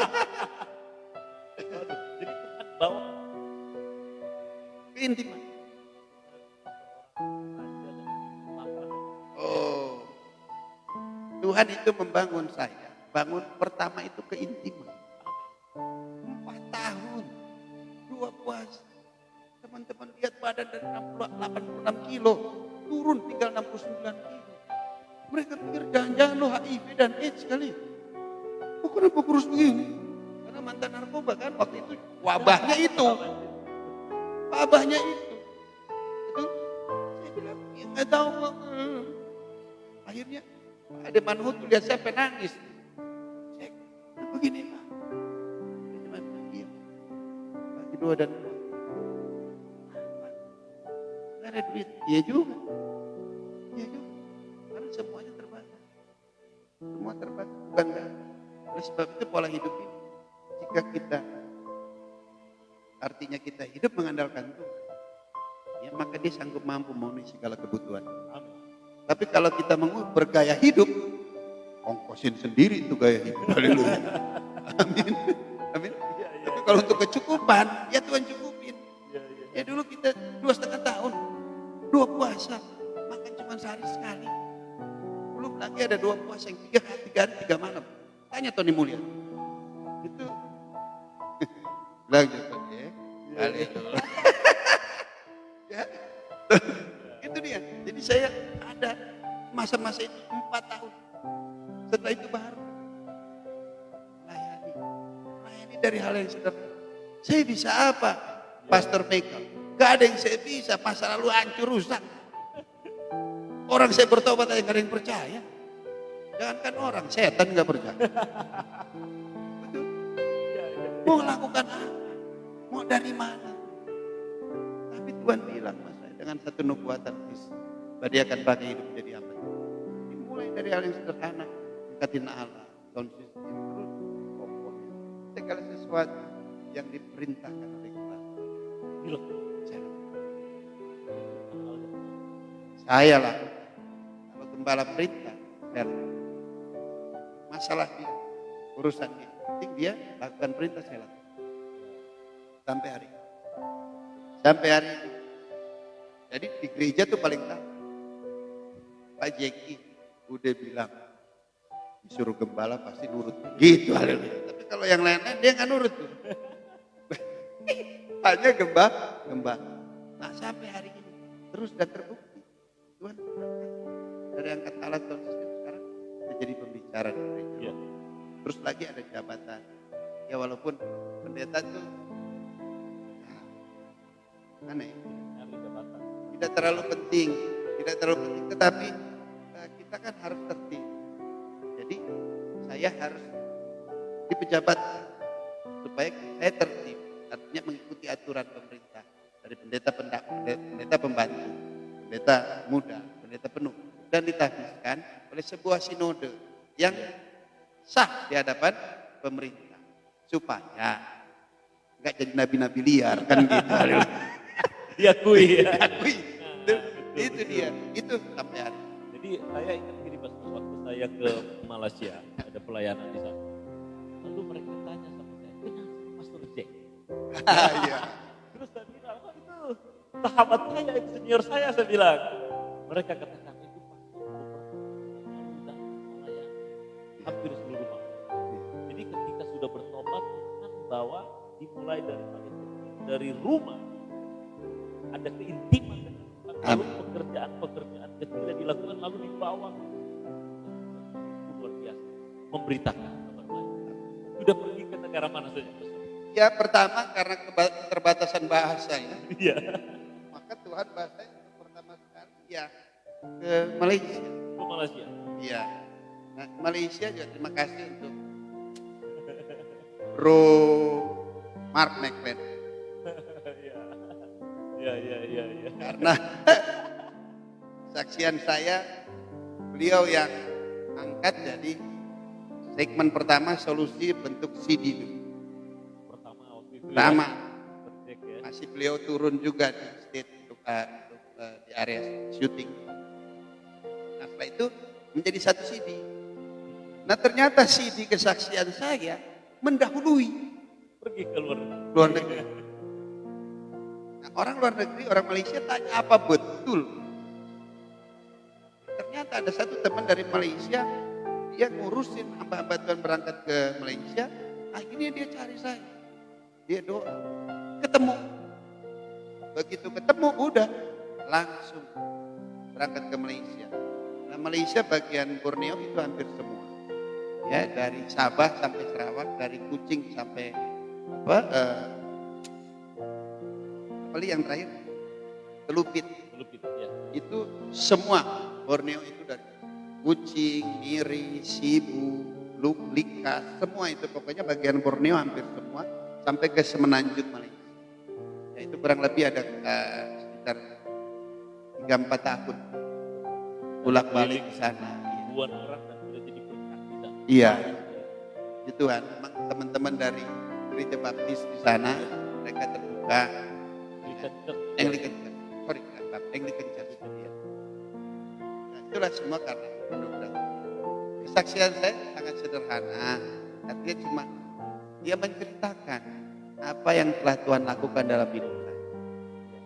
S1: Waduh, jadi Tuhan bawa
S2: Keintiman.
S1: raja dan papa.
S2: Oh, Tuhan itu membangun saya. Bangun pertama itu keintiman. 4 tahun, 2 puasa. Teman-teman lihat badan dari 86 kilo, turun tinggal 69 kilo. Mereka pikir jangan-jangan lo HIV dan AIDS kali. Oh, kenapa kurus begini? Karena mantan narkoba kan waktu itu wabahnya itu. Wabahnya itu. Betul? Saya bilang, ya nggak tahu. Akhirnya ada manhut lihat saya penangis. Saya begini Pak. Dia cuma bilang, iya. Bagi 2 dan 2. Nggak ada duit. Iya juga. Iya juga. Karena semuanya terbatas. Semua terbatas. Bukan nggak ada. Oleh sebab itu pola hidup ini. Jika kita, artinya kita hidup mengandalkan Tuhan. Ya, maka dia sanggup mampu memenuhi segala kebutuhan.
S1: Amin.
S2: Tapi kalau kita mau bergaya hidup, ongkosin sendiri itu gaya hidup. Haleluya. Amin. Amin.
S1: Iya, iya.
S2: Tapi kalau untuk kecukupan, ya Tuhan cukupin.
S1: Iya, iya.
S2: Ya dulu kita 2,5 tahun, 2 puasa, makan cuma sehari sekali. Belum lagi ada 2 puasa yang 3 hari 3 malam. Tanya Tony Mulya. Itu bilang Tony ya. Haleluya. Ya. Itu dia. Jadi saya ada masa-masa itu 4 tahun. Setelah itu baru layani. Layani dari hal yang sederhana. Saya bisa apa? Pastor Michael. Gak ada yang saya bisa. Masa lalu hancur rusak. Orang saya bertobat aja gak ada yang percaya. Jangankan orang, setan gak percaya. Betul?
S1: Iya, iya.
S2: Mau lakukan apa? Mau dari mana? Tapi Tuhan bilang mas saya dengan satu nubuatan dia akan pakai hidup menjadi apa? Dimulai dari hal yang sederhana, dekatin Allah, konsisten terus, pokoknya segala sesuatu yang diperintahkan oleh kita.
S1: Gila.
S2: Saya lah, kalau gembala perintah, saya lakukan. Masalah dia, urusan dia, penting dia lakukan perintah saya lakukan. Sampai hari ini. Sampai hari ini. Jadi di gereja tuh paling tahu. Pak Jeki udah bilang disuruh gembala pasti nurut. Gitu haleluya. Tapi kalau yang lain-lain dia nggak nurut tuh. Hanya gembala. Nah sampai hari ini terus dan terbukti. Tuhan dari angkat alat konsisten sekarang udah jadi pembicara di gereja.
S1: Iya.
S2: Terus lagi ada jabatan. Ya walaupun pendeta tuh aneh.
S1: Nyari jabatan.
S2: Tidak terlalu penting, tetapi kita kan harus tertib. Jadi saya harus di pejabat supaya saya tertib, artinya mengikuti aturan pemerintah dari pendeta pembantu, pendeta muda, pendeta penuh, dan ditahbiskan oleh sebuah sinode yang sah di hadapan pemerintah supaya nggak jadi nabi-nabi liar kan gitu.
S1: Diakui ya.
S2: Diakui. Itu dia, itu sampai hari.
S1: Jadi saya ingat gini pas waktu saya ke Malaysia, ada pelayanan di sana. Lalu mereka tanya sama saya, kenal Pastor Jack?
S2: Iya.
S1: Terus saya bilang, oh itu sahabat saya, itu senior saya bilang. Mereka katakan, itu Pastor dan melayani hampir seluruh bangsa. Jadi ketika sudah bertobat, Tuhan bawa dimulai dari rumah, ada keintiman dengan Tuhan. Lalu pekerjaan kecil yang dilakukan lalu dibawa luar biasa, memberitakan kabar baik. Sudah pergi ke negara mana saja?
S2: Ya pertama karena keterbatasan bahasa ya.
S1: Iya.
S2: Maka Tuhan bahasanya pertama sekali ya ke Malaysia.
S1: Ke Malaysia.
S2: Iya. Nah Malaysia juga terima kasih untuk Bro Mark McLean.
S1: Iya.
S2: Karena saksian saya beliau yang angkat jadi Segmen pertama solusi bentuk CD dulu.
S1: Pertama waktu itu
S2: Pertama,
S1: ya, bercek ya.
S2: masih beliau turun juga di state untuk di area syuting. Nah setelah itu menjadi satu CD. Nah ternyata CD kesaksian saya mendahului
S1: Pergi ke luar negeri.
S2: luar negeri. Nah, orang luar negeri, orang Malaysia tanya apa betul. Ternyata ada satu teman dari Malaysia, dia ngurusin hamba-hamba Tuhan berangkat ke Malaysia. Akhirnya dia cari saya, dia doa, ketemu. Begitu ketemu udah langsung berangkat ke Malaysia. Nah Malaysia bagian Borneo itu hampir semua. Ya dari Sabah sampai Sarawak, dari Kuching sampai apa yang terakhir Telupit.
S1: Telupit ya.
S2: Itu semua Borneo itu dari Kuching, Miri, Sibu, Likas, semua itu pokoknya bagian Borneo hampir semua sampai ke Semenanjung Malaysia. Ya, itu kurang lebih ada sekitar 3-4 tahun bolak-balik ke sana.
S1: Ribuan orang dan sudah jadi berkat kita.
S2: Iya, itu kan memang teman-teman dari gereja baptis di sana mereka terbuka. Anglican Church, Anglican Church. Ya. Nah, itulah semua karena mudah-mudahan. Kesaksian saya sangat sederhana, artinya cuma dia menceritakan apa yang telah Tuhan lakukan dalam hidup saya.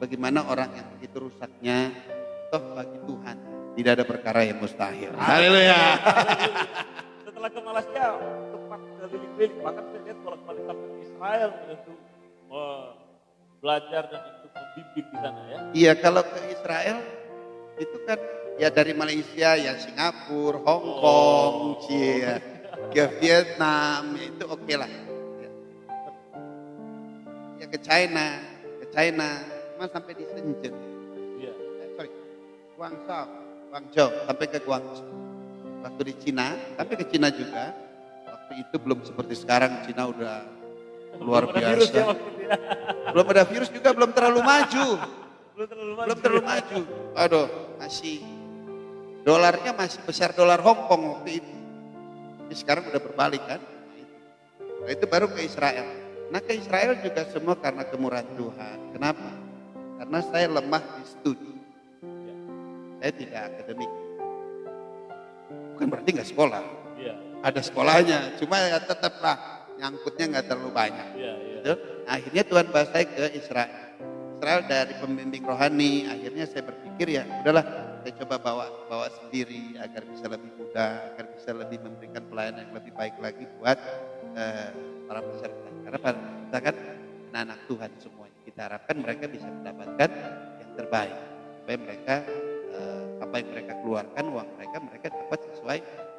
S2: Bagaimana orang yang begitu rusaknya, toh bagi Tuhan tidak ada perkara yang mustahil. Haleluya.
S1: Setelah ke Malaysia, sempat keliling-keliling, bahkan saya lihat bolak-balik sampai ke Israel untuk belajar dan untuk membimbing di sana ya.
S2: Iya, kalau ke Israel itu kan ya dari Malaysia, ya Singapura, Hong Kong, ya, ke Vietnam, ya itu oke lah. Ya ke China, cuma sampai di Shenzhen.
S1: Iya.
S2: Sorry, Guangzhou, sampai ke Guangzhou. Waktu di Cina, sampai ke Cina juga. Waktu itu belum seperti sekarang, Cina udah luar
S1: Belum ada virus ya
S2: biasa.
S1: waktu itu ya.
S2: Belum ada virus juga, belum terlalu maju.
S1: Belum terlalu maju.
S2: Aduh, masih dolarnya masih besar dolar Hong Kong waktu itu. Tapi sekarang udah berbalik kan. Nah, itu baru ke Israel. Nah ke Israel juga semua karena kemurahan Tuhan. Kenapa? Karena saya lemah di studi. Saya tidak akademik. Bukan berarti nggak sekolah.
S1: Iya.
S2: Ada sekolahnya, cuma ya tetaplah nyangkutnya nggak terlalu banyak.
S1: Iya, iya.
S2: Gitu. Akhirnya Tuhan bawa saya ke Israel. Israel dari pembimbing rohani, akhirnya saya berpikir ya udahlah saya coba bawa sendiri agar bisa lebih mudah, agar bisa lebih memberikan pelayanan yang lebih baik lagi buat para peserta. Karena para peserta kan anak-anak Tuhan semuanya. Kita harapkan mereka bisa mendapatkan yang terbaik. Supaya mereka apa yang mereka keluarkan, uang mereka dapat sesuai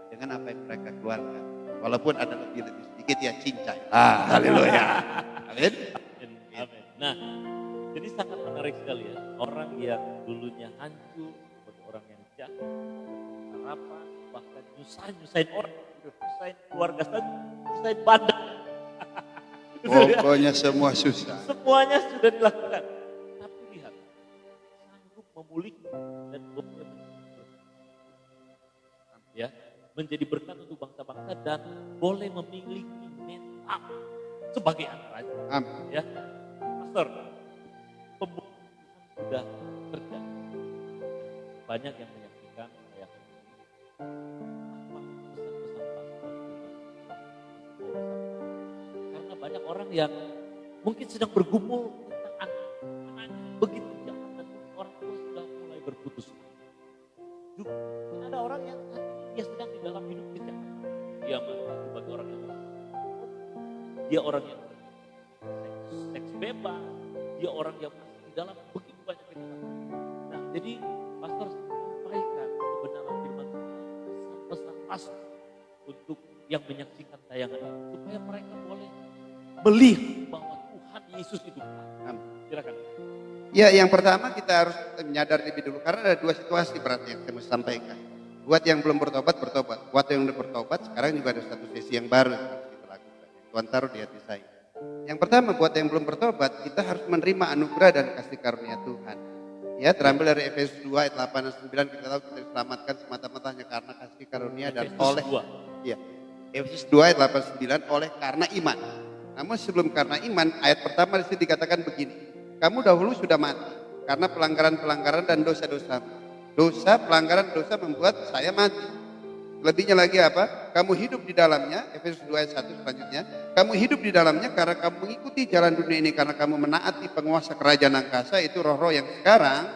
S2: dengan apa yang mereka keluarkan. Walaupun ada lebih sedikit ya cincai. Haleluya. Amin.
S1: Amin. Nah, jadi sangat menarik sekali ya. Orang yang dulunya hancur, seperti orang yang jahat, harapan, bahkan nyusahin orang, nyusahin keluarga saja, nyusahin badan.
S2: Pokoknya semua susah.
S1: Semuanya sudah dilakukan. Tapi lihat, sanggup memulihkan dan ya, menjadi berkat untuk bangsa-bangsa dan boleh memiliki mental sebagai anak raja.
S2: Amin.
S1: Ya, Pastor, pembukaan sudah terjadi. Banyak yang menyaksikan saya. Apa pesan-pesan Pastor? Karena banyak orang yang mungkin sedang bergumul tentang anak-anaknya begitu jahat dan orang tua sudah mulai berputus. Juga ada orang yang dia sedang di dalam hidup kejahatan. Dia masih sebagai orang yang dia orang yang seks bebas, dia orang yang masih di dalam begitu banyak kejahatan. Nah, jadi Pastor sampaikan kebenaran firman Tuhan, pesan Pastor untuk yang menyaksikan tayangan ini supaya mereka boleh melihat bahwa Tuhan Yesus itu benar. Silakan.
S2: Ya, yang pertama kita harus menyadari lebih dulu karena ada dua situasi berat yang kami sampaikan. Buat yang belum bertobat, bertobat. Buat yang udah bertobat, sekarang juga ada satu sesi yang baru yang harus kita lakukan. Tuhan taruh di hati saya. Yang pertama, buat yang belum bertobat, kita harus menerima anugerah dan kasih karunia Tuhan. Ya, terambil dari Efesus 2 ayat 8 dan 9, kita tahu kita diselamatkan semata-mata hanya karena kasih karunia dan
S1: Efesus
S2: oleh
S1: 2.
S2: ya, Efesus 2 ayat 8-9, oleh karena iman. Namun sebelum karena iman, ayat pertama di situ dikatakan begini. Kamu dahulu sudah mati karena pelanggaran-pelanggaran dan dosa-dosa. Dosa, pelanggaran, dosa membuat saya mati. Lebihnya lagi apa? Kamu hidup di dalamnya, Efesus 2 ayat 1 selanjutnya. Kamu hidup di dalamnya karena kamu mengikuti jalan dunia ini, karena kamu menaati penguasa kerajaan angkasa, itu roh-roh yang sekarang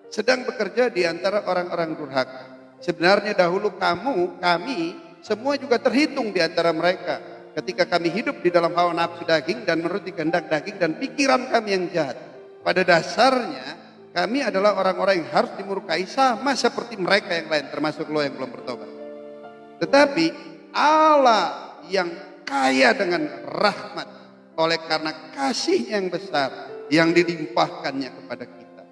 S2: sedang bekerja di antara orang-orang durhaka. Sebenarnya dahulu kami semua juga terhitung di antara mereka. Ketika kami hidup di dalam hawa nafsu daging dan menuruti kehendak daging dan pikiran kami yang jahat. Pada dasarnya kami adalah orang-orang yang harus dimurkai sama seperti mereka yang lain, termasuk lo yang belum bertobat. Tetapi Allah yang kaya dengan rahmat, oleh karena kasih yang besar yang dilimpahkannya kepada kita,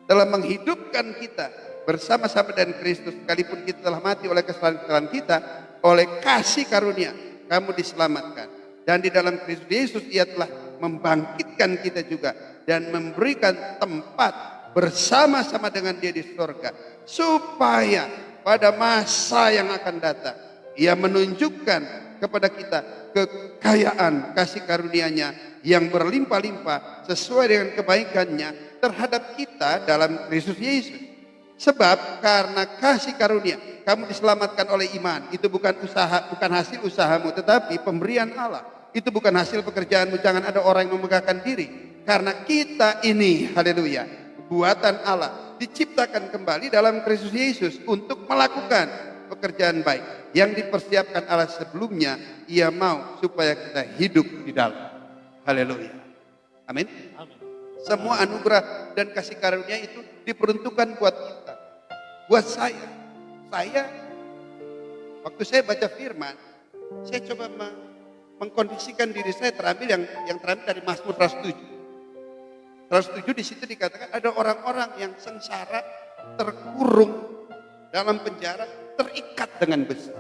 S2: telah menghidupkan kita bersama-sama dengan Kristus, sekalipun kita telah mati oleh kesalahan-kesalahan kita, oleh kasih karunia kamu diselamatkan. Dan di dalam Kristus Yesus Ia telah membangkitkan kita juga dan memberikan tempat bersama-sama dengan Dia di surga, supaya pada masa yang akan datang Ia menunjukkan kepada kita kekayaan kasih karunia-Nya yang berlimpah-limpah sesuai dengan kebaikan-Nya terhadap kita dalam Kristus Yesus. Sebab karena kasih karunia kamu diselamatkan oleh iman. Itu bukan usaha, bukan hasil usahamu, tetapi pemberian Allah. Itu bukan hasil pekerjaanmu. Jangan ada orang yang memegahkan diri. Karena kita ini, haleluya, buatan Allah, diciptakan kembali dalam Kristus Yesus untuk melakukan pekerjaan baik yang dipersiapkan Allah sebelumnya. Ia mau supaya kita hidup di dalam. Haleluya. Amin.
S1: Amin.
S2: Semua anugerah dan kasih karunia itu diperuntukkan buat kita, buat saya. Waktu saya baca firman, saya coba mengkondisikan diri saya terambil yang terambil dari Mazmur 107. 107 di situ dikatakan ada orang-orang yang sengsara, terkurung dalam penjara, terikat dengan besi.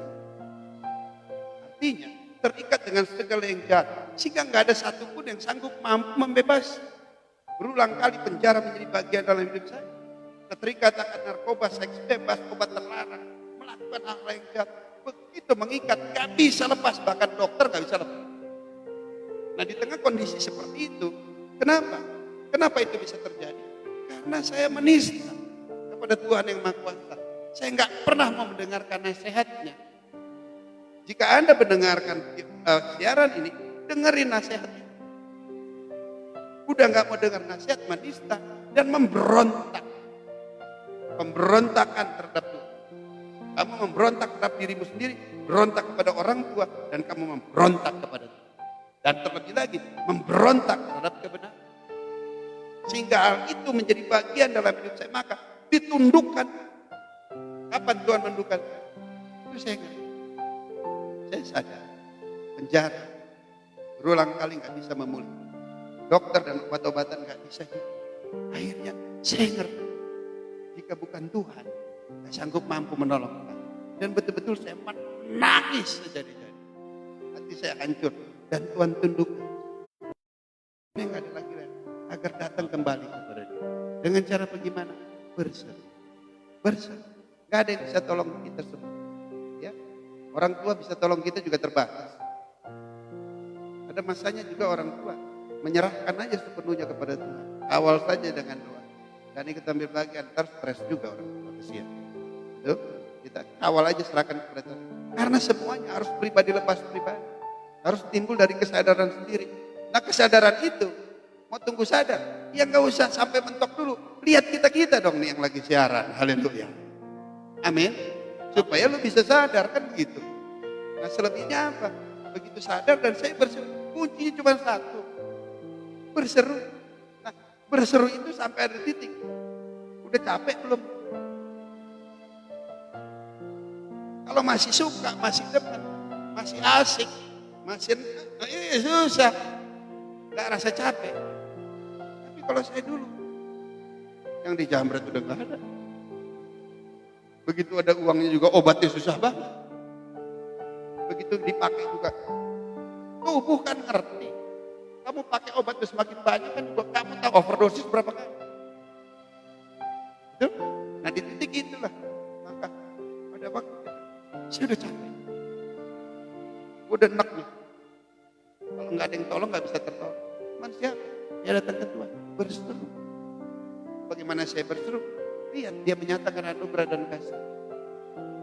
S2: Artinya terikat dengan segala yang jahat, sehingga nggak ada satupun yang sanggup mampu membebaskan. Berulang kali penjara menjadi bagian dalam hidup saya. Terikat akan narkoba, seks bebas, obat terlarang, melakukan hal yang jahat. Begitu mengikat, gak bisa lepas, bahkan dokter gak bisa lepas. Nah di tengah kondisi seperti itu, kenapa? Kenapa itu bisa terjadi? Karena saya menista kepada Tuhan yang Maha Kuasa. Saya gak pernah mau mendengarkan nasihatnya. Jika Anda mendengarkan siaran ini, dengerin nasihatnya. Udah gak mau dengar nasihat, menista dan memberontak. Pemberontakan terhadap Tuhan. Kamu memberontak terhadap dirimu sendiri, berontak kepada orang tua, dan kamu memberontak kepada Tuhan. Dan terlebih lagi, memberontak terhadap kebenaran. Sehingga hal itu menjadi bagian dalam hidup saya. Maka ditundukkan. Kapan Tuhan menundukkan? Itu saya ngerti. Saya sadar. Penjara. Berulang kali gak bisa memulih. Dokter dan obat-obatan gak bisa hidup. Akhirnya saya ngerti. Jika bukan Tuhan, saya sanggup mampu menolong kita. Dan betul-betul saya menangis sejadi-jadi. Hati saya hancur. Dan Tuhan tundukkan. Ini gak ada lagi lain. Agar datang kembali kepada Dia. Dengan cara bagaimana? Berseru. Berseru. Gak ada yang bisa tolong kita semua. Ya? Orang tua bisa tolong kita juga terbatas. Ada masanya juga orang tua menyerahkan aja sepenuhnya kepada Tuhan. Awal saja dengan doa. Dan ini kita ambil bagian, ntar stres juga orang tua, kesian. Itu kita awal aja serahkan kepada Tuhan. Karena semuanya harus pribadi lepas pribadi. Harus timbul dari kesadaran sendiri. Nah kesadaran itu, mau tunggu sadar, ya gak usah sampai mentok dulu. Lihat kita dong nih yang lagi siaran. Haleluya. Amin. Supaya lu bisa sadar kan begitu. Nah selebihnya apa? Begitu sadar dan saya berseru, kuncinya cuma satu. Berseru. Nah, berseru itu sampai ada titik. Udah capek belum? Kalau masih suka, masih demen, masih asik, masih susah. Gak rasa capek. Tapi kalau saya dulu, yang di Jambret udah gak ada. Begitu ada uangnya juga obatnya susah banget. Begitu dipakai juga. Tubuh kan ngerti. Kamu pakai obat semakin banyak kan juga kamu tahu overdosis berapa kali. Betul? Nah di titik itulah. Maka pada waktu saya udah capek. Gue udah enak nih. Kalau nggak ada yang tolong nggak bisa tertolong. Manusia dia datang ke Tuhan berseru. Bagaimana saya berseru? Lihat dia menyatakan anugerah dan kasih.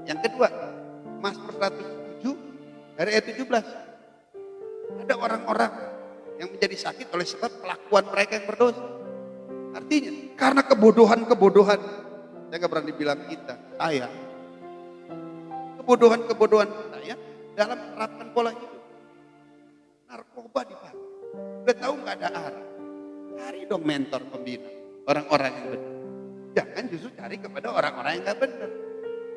S2: Yang kedua, Mazmur 107 dari ayat 17. Ada orang-orang yang menjadi sakit oleh sebab kelakuan mereka yang berdosa. Artinya karena kebodohan-kebodohan, saya nggak berani bilang kita, saya. Kebodohan-kebodohan kita ya dalam menerapkan pola hidup. Narkoba dipakai. Udah tahu nggak ada arah. Cari dong mentor pembina, orang-orang yang benar. Jangan justru cari kepada orang-orang yang nggak benar.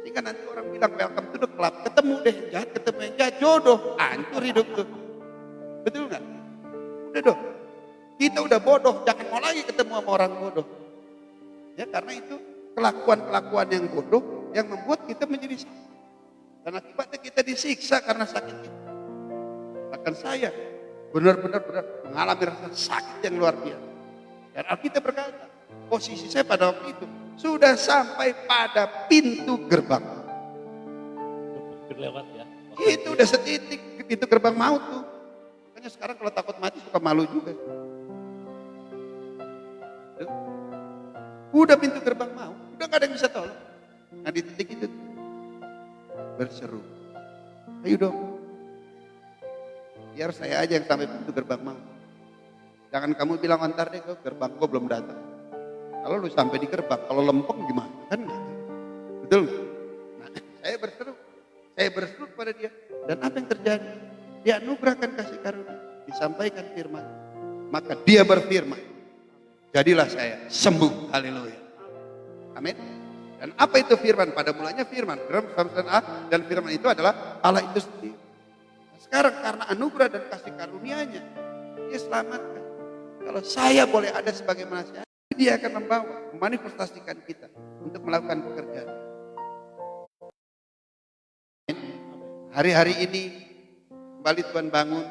S2: Sehingga nanti orang bilang welcome to the club, ketemu deh yang jahat, ketemu yang jahat, jodoh, hancur hidup tuh. Betul nggak? Udah dong. Kita udah bodoh, jangan mau lagi ketemu sama orang bodoh. Ya karena itu kelakuan-kelakuan yang bodoh yang membuat kita menjadi sakit. Dan akibatnya kita disiksa karena sakit itu. Bahkan saya benar-benar mengalami rasa sakit yang luar biasa. Dan Alkitab berkata, posisi saya pada waktu itu sudah sampai pada pintu gerbang.
S1: Berlewat ya.
S2: Itu udah setitik pintu gerbang maut tuh. Makanya sekarang kalau takut mati suka malu juga. Udah pintu gerbang maut, udah gak ada yang bisa tolong. Nah di titik itu berseru, ayo dong, biar saya aja yang sampai pintu gerbang maut. Jangan kamu bilang antar deh, gerbang gua belum datang. Kalau lu sampai di gerbang, kalau lempeng gimana? Kan gitu. Betul nggak? Nah, saya berseru kepada dia. Dan apa yang terjadi? Dia anugerahkan kasih karunia, disampaikan firman. Maka dia berfirman, jadilah saya sembuh. Haleluya. Amin. Dan apa itu firman? Pada mulanya firman. Dan firman itu adalah Allah itu sendiri. Sekarang karena anugerah dan kasih karunia-Nya, dia selamatkan. Kalau saya boleh ada sebagai manusia, dia akan membawa, memanifestasikan kita untuk melakukan pekerjaan. Hari-hari ini kembali Tuhan bangun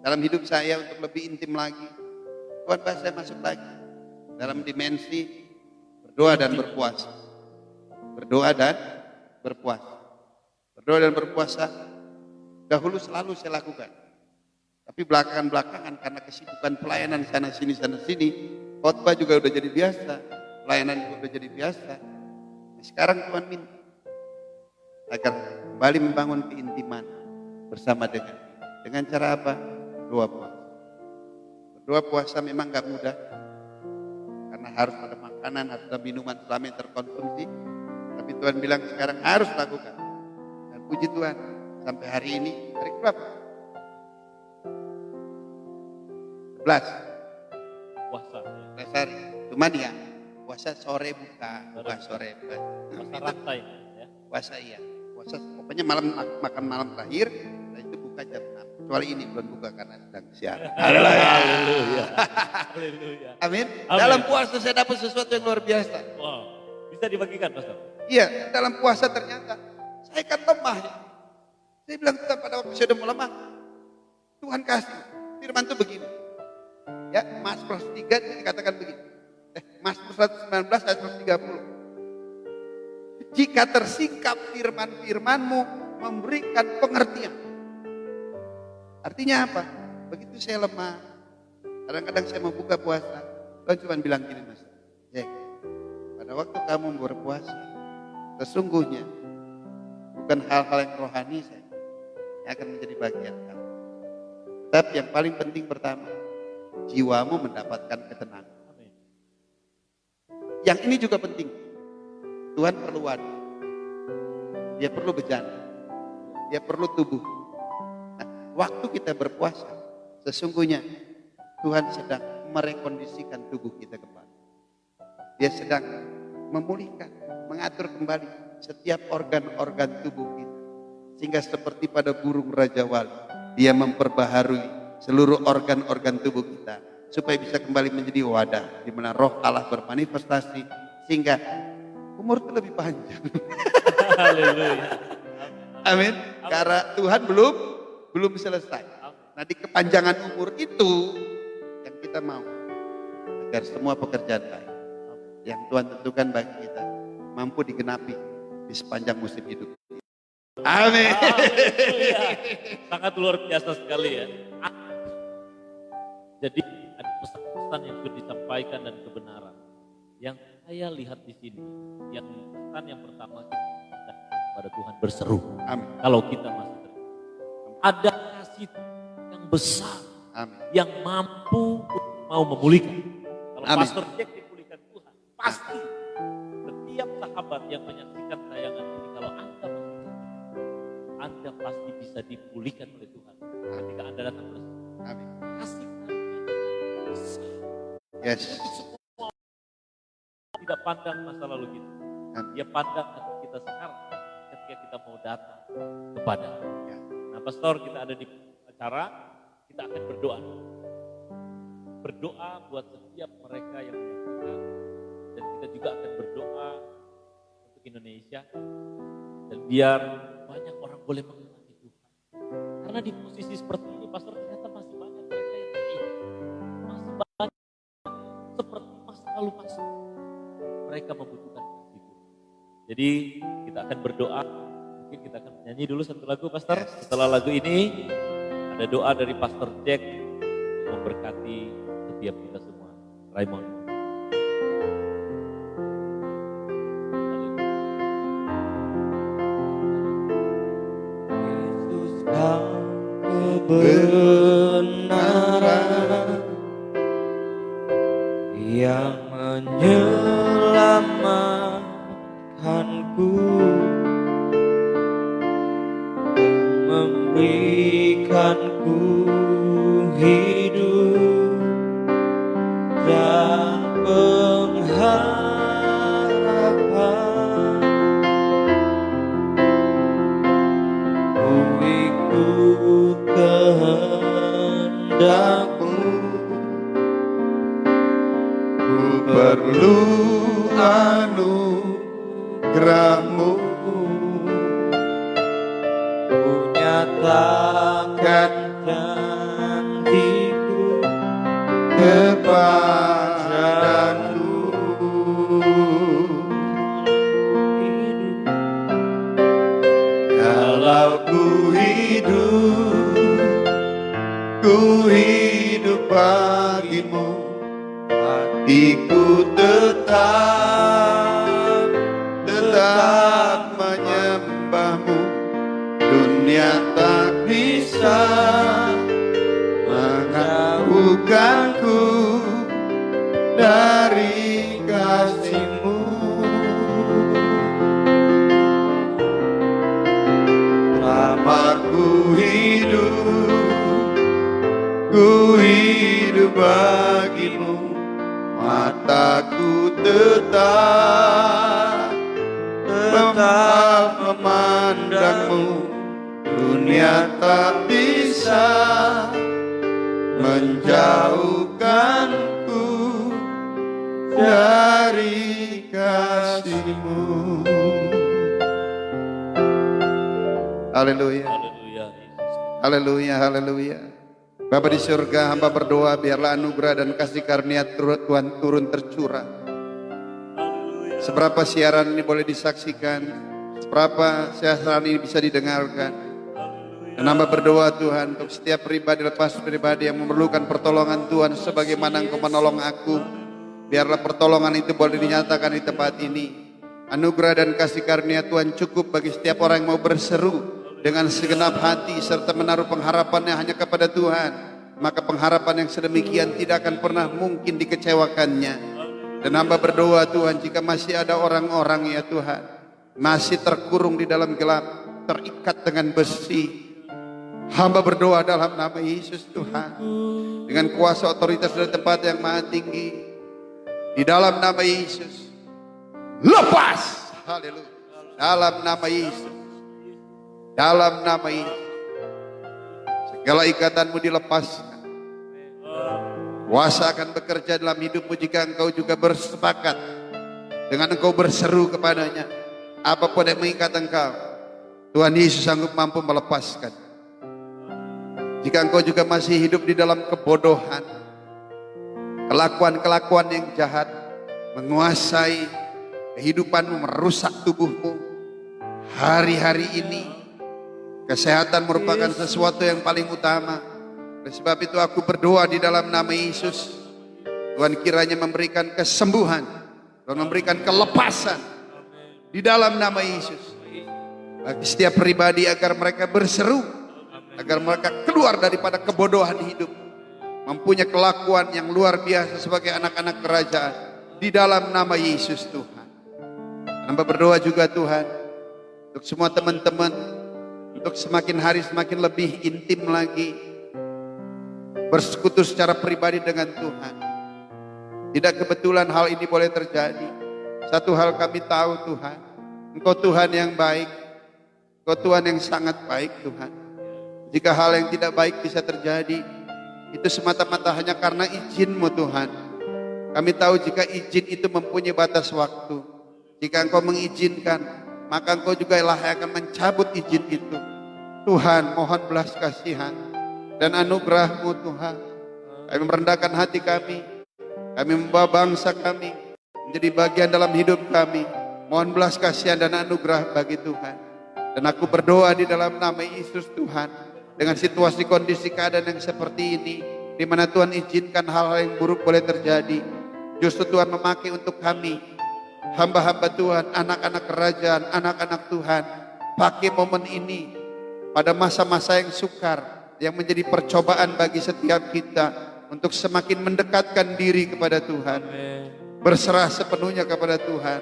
S2: dalam hidup saya untuk lebih intim lagi. Tuhan bahas saya masuk lagi dalam dimensi berdoa dan berpuasa. Berdoa dan berpuasa. Berdoa dan berpuasa dahulu selalu saya lakukan. Tapi belakangan karena kesibukan pelayanan sana sini, khotbah juga udah jadi biasa, pelayanan juga udah jadi biasa. Nah, sekarang Tuhan minta agar kembali membangun keintiman bersama dengan cara apa? Doa puasa. Berdoa puasa memang gak mudah, karena harus ada makanan, harus ada minuman selama yang terkonsumsi. Tapi Tuhan bilang sekarang harus lakukan. Dan puji Tuhan, sampai hari ini, hari berapa? 11
S1: Puasa.
S2: hari. Cuman ya puasa sore buka sore.
S1: Puasa rantai ya.
S2: Puasa iya. Puasa pokoknya makan malam terakhir dan itu buka jam 6. Kecuali ini belum buka karena sedang siaran.
S1: Haleluya. Haleluya.
S2: Amin.
S1: Amin.
S2: Dalam puasa saya dapat sesuatu yang luar biasa.
S1: Wow. Bisa dibagikan, Pastor?
S2: Iya, dalam puasa ternyata saya kan lemah ya. Saya bilang Tuhan pada waktu saya udah mau lemah, Tuhan kasih firman itu begini. Ya, Mazmur 3 dikatakan begini. Mazmur 119 ayat 130. Jika tersingkap firman-firmanmu memberikan pengertian. Artinya apa? Begitu saya lemah, kadang-kadang saya mau buka puasa, Tuhan cuma bilang gini, Mas, Jack, pada waktu kamu berpuasa, sesungguhnya bukan hal-hal yang rohani saya yang akan menjadi bagian kamu. Tapi yang paling penting pertama, jiwamu mendapatkan ketenangan. Yang ini juga penting. Tuhan perlu wadah. Dia perlu bejana. Dia perlu tubuh. Nah, waktu kita berpuasa, sesungguhnya Tuhan sedang merekondisikan tubuh kita kembali. Dia sedang memulihkan, mengatur kembali setiap organ-organ tubuh kita. Sehingga seperti pada burung Raja Wali, dia memperbaharui seluruh organ-organ tubuh kita supaya bisa kembali menjadi wadah di mana roh Allah bermanifestasi sehingga umur itu lebih panjang.
S1: Haleluya.
S2: Amin. Karena Tuhan belum selesai. Nah, di kepanjangan umur itu yang kita mau agar semua pekerjaan baik yang Tuhan tentukan bagi kita mampu digenapi di sepanjang musim hidup. Amin.
S1: Haleluya. Sangat luar biasa sekali ya. Jadi ada pesan-pesan yang sudah disampaikan dan kebenaran. Yang saya lihat di sini, yang pesan yang pertama kita kepada Tuhan berseru.
S2: Amin.
S1: Kalau kita masih terima. Ada kasih yang besar,
S2: Amin.
S1: yang mampu mau memulihkan. Kalau
S2: Amin.
S1: Pastor Jack dipulihkan Tuhan, pasti setiap sahabat yang menyaksikan tayangan ini, kalau Anda pasti bisa dipulihkan oleh Tuhan. Ketika Anda datang bersama.
S2: Amin.
S1: Kasih karunia besar.
S2: Yes.
S1: Tidak pandang masa lalu kita.
S2: Amin.
S1: Dia pandang hati kita sekarang ketika kita mau datang kepada.
S2: Ya.
S1: Nah, Pastor, kita ada di acara, kita akan berdoa. Berdoa buat setiap mereka yang menyaksikan, dan kita juga akan berdoa untuk Indonesia, dan biar banyak orang boleh mengenali Tuhan. Karena di posisi seperti ini, Pastor, ternyata masih banyak mereka yang beriman. Masih banyak seperti masa lalu Pastor. Mereka membutuhkan kasih Tuhan. Jadi kita akan berdoa. Mungkin kita akan menyanyi dulu satu lagu, Pastor. Setelah lagu ini ada doa dari Pastor Jack untuk memberkati setiap kita semua. Raymond.
S3: Yesus kau kebenaran yang menyelamatkanku, memberikanku hidup dan pengharapan. Ku ikut kehendakmu,
S2: Ku perlu anugerahmu,
S3: ku nyatakan janjiku
S2: kepadaku. Kalau ku hidup bagimu, hatiku tetap menyembahmu. Dunia tak bisa menjauhkanku dari kasih-Mu. Selama ku hidup bagimu, mataku tetap memandangmu. Dunia tak bisa menjauhkanku dari kasih-Mu. Haleluya.
S1: Haleluya.
S2: Haleluya, haleluya. Bapa di surga, hamba berdoa biarlah anugerah dan kasih karunia Tuhan turun tercurah. Seberapa siaran ini boleh disaksikan, seberapa siaran ini bisa didengarkan. Dan hamba berdoa Tuhan untuk setiap pribadi lepas pribadi yang memerlukan pertolongan Tuhan sebagaimana Engkau menolong aku. Biarlah pertolongan itu boleh dinyatakan di tempat ini. Anugerah dan kasih karunia Tuhan cukup bagi setiap orang yang mau berseru dengan segenap hati serta menaruh pengharapannya hanya kepada Tuhan. Maka pengharapan yang sedemikian tidak akan pernah mungkin dikecewakannya. Dan hamba berdoa Tuhan, jika masih ada orang-orang ya Tuhan masih terkurung di dalam gelap, terikat dengan besi, hamba berdoa dalam nama Yesus Tuhan, dengan kuasa otoritas dari tempat yang maha tinggi, di dalam nama Yesus, lepas. Haleluya. Dalam nama Yesus. Dalam nama Yesus. Segala ikatanmu dilepaskan. Kuasa akan bekerja dalam hidupmu jika engkau juga bersepakat dengan engkau berseru kepadanya. Apapun yang mengikat engkau, Tuhan Yesus sanggup mampu melepaskan. Jika engkau juga masih hidup di dalam kebodohan, kelakuan-kelakuan yang jahat menguasai kehidupanmu, merusak tubuhmu, hari-hari ini Kesehatan merupakan sesuatu yang paling utama. Oleh sebab itu aku berdoa di dalam nama Yesus. Tuhan kiranya memberikan kesembuhan. Tuhan memberikan kelepasan. Di dalam nama Yesus. Bagi setiap pribadi agar mereka berseru. Agar mereka keluar daripada kebodohan hidup. Mempunyai kelakuan yang luar biasa sebagai anak-anak kerajaan. Di dalam nama Yesus Tuhan. Hamba berdoa juga Tuhan. Untuk semua teman-teman. Untuk semakin hari semakin lebih intim lagi. Bersekutu secara pribadi dengan Tuhan. Tidak kebetulan hal ini boleh terjadi. Satu hal kami tahu Tuhan. Engkau Tuhan yang baik. Engkau Tuhan yang sangat baik Tuhan. Jika hal yang tidak baik bisa terjadi, itu semata-mata hanya karena izin-Mu Tuhan. Kami tahu jika izin itu mempunyai batas waktu. Jika Engkau mengizinkan, maka Engkau juga lah yang akan mencabut izin itu. Tuhan, mohon belas kasihan dan anugerah-Mu Tuhan. Kami merendahkan hati kami. Kami membawa bangsa kami menjadi bagian dalam hidup kami. Mohon belas kasihan dan anugerah bagi Tuhan. Dan aku berdoa di dalam nama Yesus Tuhan. Dengan situasi kondisi keadaan yang seperti ini, di mana Tuhan izinkan hal-hal yang buruk boleh terjadi, justru Tuhan memakai untuk kami, hamba-hamba Tuhan, anak-anak kerajaan, anak-anak Tuhan, pakai momen ini pada masa-masa yang sukar, yang menjadi percobaan bagi setiap kita untuk semakin mendekatkan diri kepada Tuhan, berserah sepenuhnya kepada Tuhan,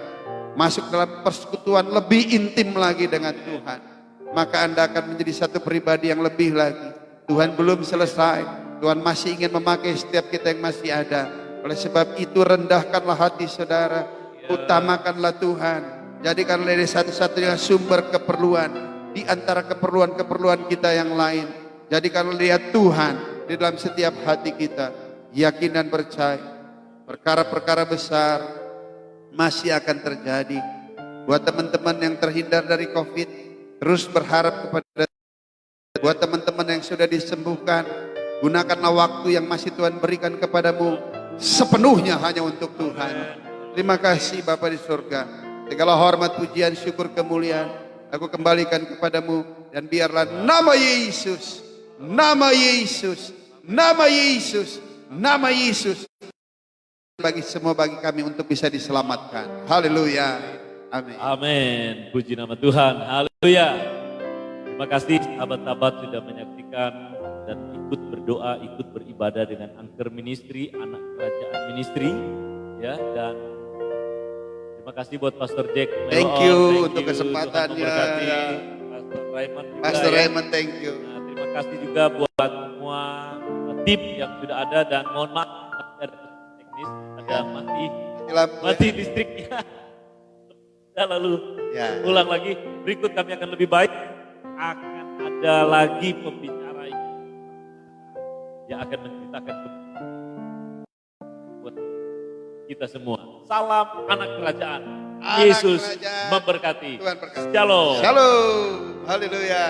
S2: masuk dalam persekutuan lebih intim lagi dengan Tuhan. Maka Anda akan menjadi satu pribadi yang lebih lagi. Tuhan belum selesai. Tuhan masih ingin memakai setiap kita yang masih ada. Oleh sebab itu rendahkanlah hati saudara. Utamakanlah Tuhan. Jadikanlah dia satu-satunya sumber keperluan. Di antara keperluan-keperluan kita yang lain. Jadikanlah dia Tuhan di dalam setiap hati kita. Yakin dan percaya. Perkara-perkara besar masih akan terjadi. Buat teman-teman yang terhindar dari COVID, terus berharap kepada. Buat teman-teman yang sudah disembuhkan, gunakanlah waktu yang masih Tuhan berikan kepadamu sepenuhnya hanya untuk Tuhan. Terima kasih Bapa di surga. Segala hormat, pujian, syukur, kemuliaan aku kembalikan kepadamu. Dan biarlah nama Yesus, nama Yesus, nama Yesus, nama Yesus bagi semua, bagi kami untuk bisa diselamatkan. Haleluya. Amin.
S1: Amin. Puji nama Tuhan. Haleluya. Terima kasih sahabat-sahabat sudah menyaksikan dan ikut berdoa, ikut beribadah dengan Angker Ministry, Anak Kerajaan Ministry. Ya, dan terima kasih buat Pastor Jack.
S2: Thank you untuk kesempatannya.
S1: Pastor Raymond juga.
S2: Pastor Raymond, thank you.
S1: Nah, terima kasih juga buat semua tim yang sudah ada, dan mohon maaf ada teknis, ada mati listriknya. Lalu ulang lagi, berikut kami akan lebih baik, akan ada lagi pembicara yang akan menceritakan buat kita semua. Salam anak kerajaan. Yesus memberkati.
S2: Tuhan berkati.
S1: Shalom.
S2: Shalom. Haleluya.